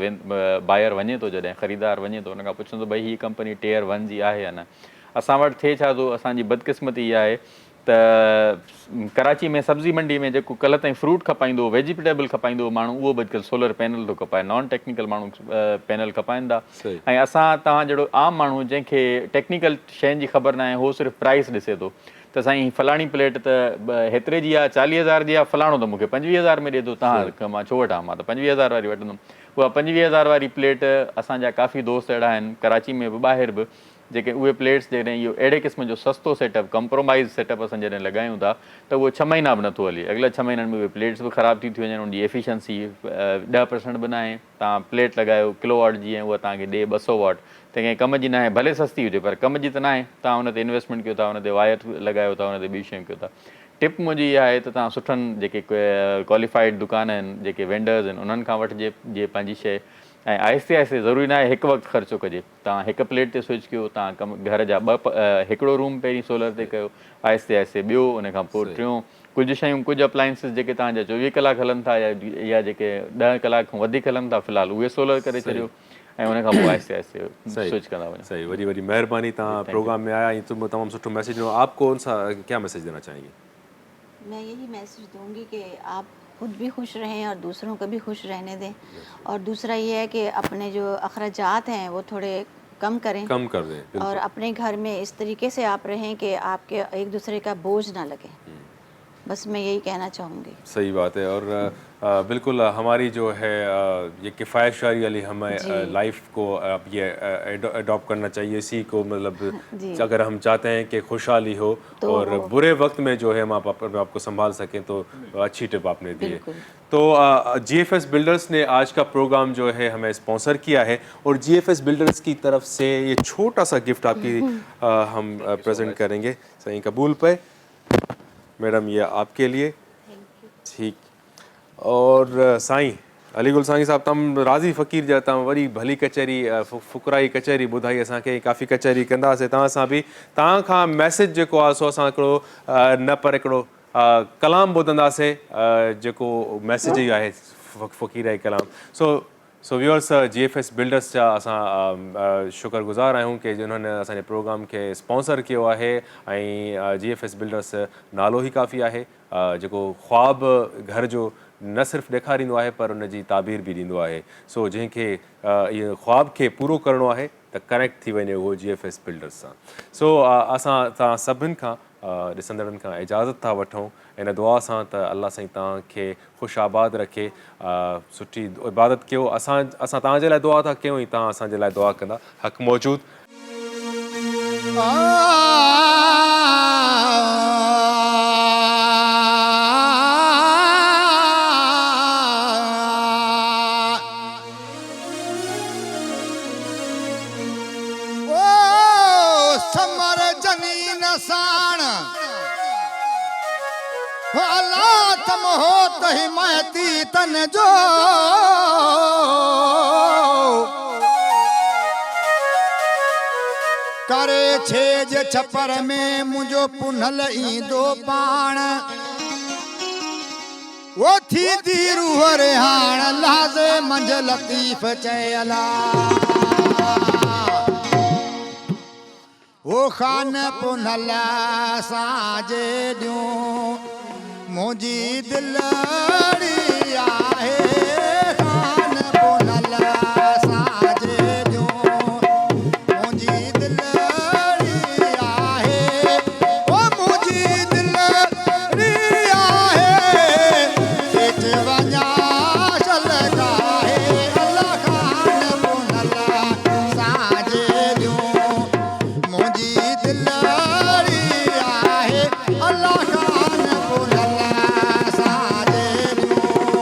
बायर वञे थो, जॾहिं ख़रीदार वञे थो, हुन खां पुछंदो भई हीअ कंपनी Tier 1 जी आहे या न। असां वटि थिए छा थो, असांजी बदकिस्मती इहा आहे त कराची में सब्ज़ी मंडी में जेको कल्ह ताईं फ्रूट खपाईंदो, वेजिटेबल खपाईंदो माण्हू, उहो बि अॼुकल्ह सोलर पैनल थो खपाए। नॉन टेक्निकल माण्हू पैनल खपाइनि था। ऐं असां तव्हां जहिड़ो आम माण्हू जंहिंखे टेक्निकल शयुनि जी ख़बर न आहे, उहो सिर्फ़ु प्राइस ॾिसे थो त साईं फलाणी प्लेट त हेतिरे जी आहे, 40,000 जी आहे, फलाणो त मूंखे 25,000 में ॾिए थो, तव्हां मां छो वठां, मां त 25,000 वारी वठंदुमि। उहा 25,000 वारी प्लेट असांजा काफ़ी दोस्त अहिड़ा आहिनि कराची में बि ॿाहिरि बि, जेके उहे प्लेट्स जॾहिं इहो अहिड़े क़िस्म जो सस्तो सेटअप कंप्रोमाइज़ सेटअप असां जॾहिं लॻायूं था त उहो 6 महीना बि नथो हले। अॻिले 6 महीननि में उहे प्लेट्स बि ख़राबु थी वञनि, उनजी एफिशिएंसी 10% बि न आहे। तव्हां प्लेट लॻायो किलोवाट जी ऐं उहा तव्हांखे ॾिए 200 वाट, त कंहिं कम जी न आहे, भले सस्ती हुजे पर कम जी त न आहे। तव्हां हुन ते इन्वेस्टमेंट कयो था, हुन ते वायर लॻायो था, हुन ते ॿियूं शयूं कयो था। टिप मुंहिंजी इहा आहे त तव्हां सुठनि जेके क्वालिफाइड दुकान आहिनि, जेके वेंडर्स आहिनि, उन्हनि खां वठिजे जीअं पंहिंजी शइ। ऐं आहिस्ते आहिस्ते ज़रूरी न आहे हिकु वक़्तु ख़र्चो कजे। तव्हां हिकु प्लेट ते स्विच कयो, तव्हां घर जा हिकिड़ो रूम पहिरीं सोलर ते कयो, आहिस्ते आहिस्ते ॿियो, उन खां पोइ टियों। कुझु शयूं, कुझु अप्लाइंसिस जेके तव्हांजा 24 कलाक हलनि था या जेके 10 कलाक खां वधीक हलनि था, फ़िलहालु उहे सोलर करे छॾियो ऐं उन खां पोइ आहिस्ते आहिस्ते स्विच कंदा वञो। सही, वरी वरी महिरबानी, तव्हां प्रोग्राम में आया, तुम तमामु सुठो मैसेज ॾिनो। आपको उनसां क्या मैसेज देना चाहेंगे? मैं यही मैसेज दूंगी कि आप खुद भी खुश रहें और दूसरों को भी खुश रहने दें। और दूसरा ये है कि अपने जो अखराजात हैं वो थोड़े कम करें, कम कर दें, और अपने घर में इस तरीके से आप रहें कि आपके एक दूसरे का बोझ ना लगे। बस मैं यही कहना चाहूँगी। सही बात है। और बिल्कुल हमारी जो है ये किफ़ायत शारी वाली हमें लाइफ को अब ये अडॉप्ट करना चाहिए इसी को, मतलब अगर हम चाहते हैं कि खुशहाली हो तो और बुरे वक्त में जो है हम आपको संभाल सकें, तो अच्छी टिप आपने दी है। तो GFS बिल्डर्स ने आज का प्रोग्राम जो है हमें स्पॉन्सर किया है, और GFS बिल्डर्स की तरफ से ये छोटा सा गिफ्ट आपकी हम प्रेजेंट करेंगे। सही कबूल पे मैडम, ये आपके लिए। ठीक। और साईं अलीगुल साईं साहब, तम राज़ी फ़क़ीर जा, तव्हां वरी भली कचहरी फ़ुकराई कचहरी ॿुधाई असांखे, काफ़ी कचहरी कंदासीं तव्हां सां बि। तव्हां खां मैसेज जेको आहे सो असां हिकिड़ो न पर हिकिड़ो कलाम ॿुधंदासीं, जेको मैसेज ई आहे फ़क़ीराई कलाम। सो व्यूअर्स, GFS बिल्डर्स जा असां शुक्रगुज़ार आहियूं कि जिन्होंने असांजे प्रोग्राम खे स्पॉन्सर कियो आहे। ऐं GFS बिल्डर्स नालो ई काफ़ी आहे, जेको ख्वाब घर जो न सिर्फ़ु ॾेखारींदो आहे पर उनजी ताबीर बि ॾींदो आहे। सो जंहिंखे इहो ख्वाब खे पूरो करिणो आहे त कनेक्ट थी वञे उहो GFS बिल्डर्स सां। सो असां तव्हां सभिनि खां ॾिसंदड़नि खां इजाज़त था वठूं इन दुआ सां त अल्लाह साईं तव्हांखे ख़ुशि आबाद रखे, सुठी इबादत कयो। असां तव्हांजे लाइ दुआ था कयूं, तव्हां असांजे लाइ दुआ कंदा। हक़ मौजूद। तम हो त हिमायती तन जो करे छेज छपर में मुंहिंजो पुनल ईंदो पाण, वो थी दी रूह रेहान लाज़े मंझ लतीफ़ चयला, वो खान पुनल साजे ॾियूं मुंहिंजी दिलड़ी आहे, खान पुनल साजे ॾियूं मुंहिंजी दिलड़ी आहे, ओ मुंहिंजी दिलड़ी आहे, किच वञा चल गाहे अल्लाह, खान पुनल साजे ॾियूं मुंहिंजी दिलड़ी आहे, अल्लाह खान पुनल साजे ॾियूं।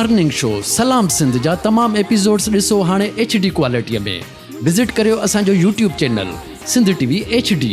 मॉर्निंग शो सलाम सिंध जा तमाम एपिसोड्स ॾिसो हाणे HD क्वालिटीअ में। विज़िट करियो असांजो YouTube channel Sindh TV HD।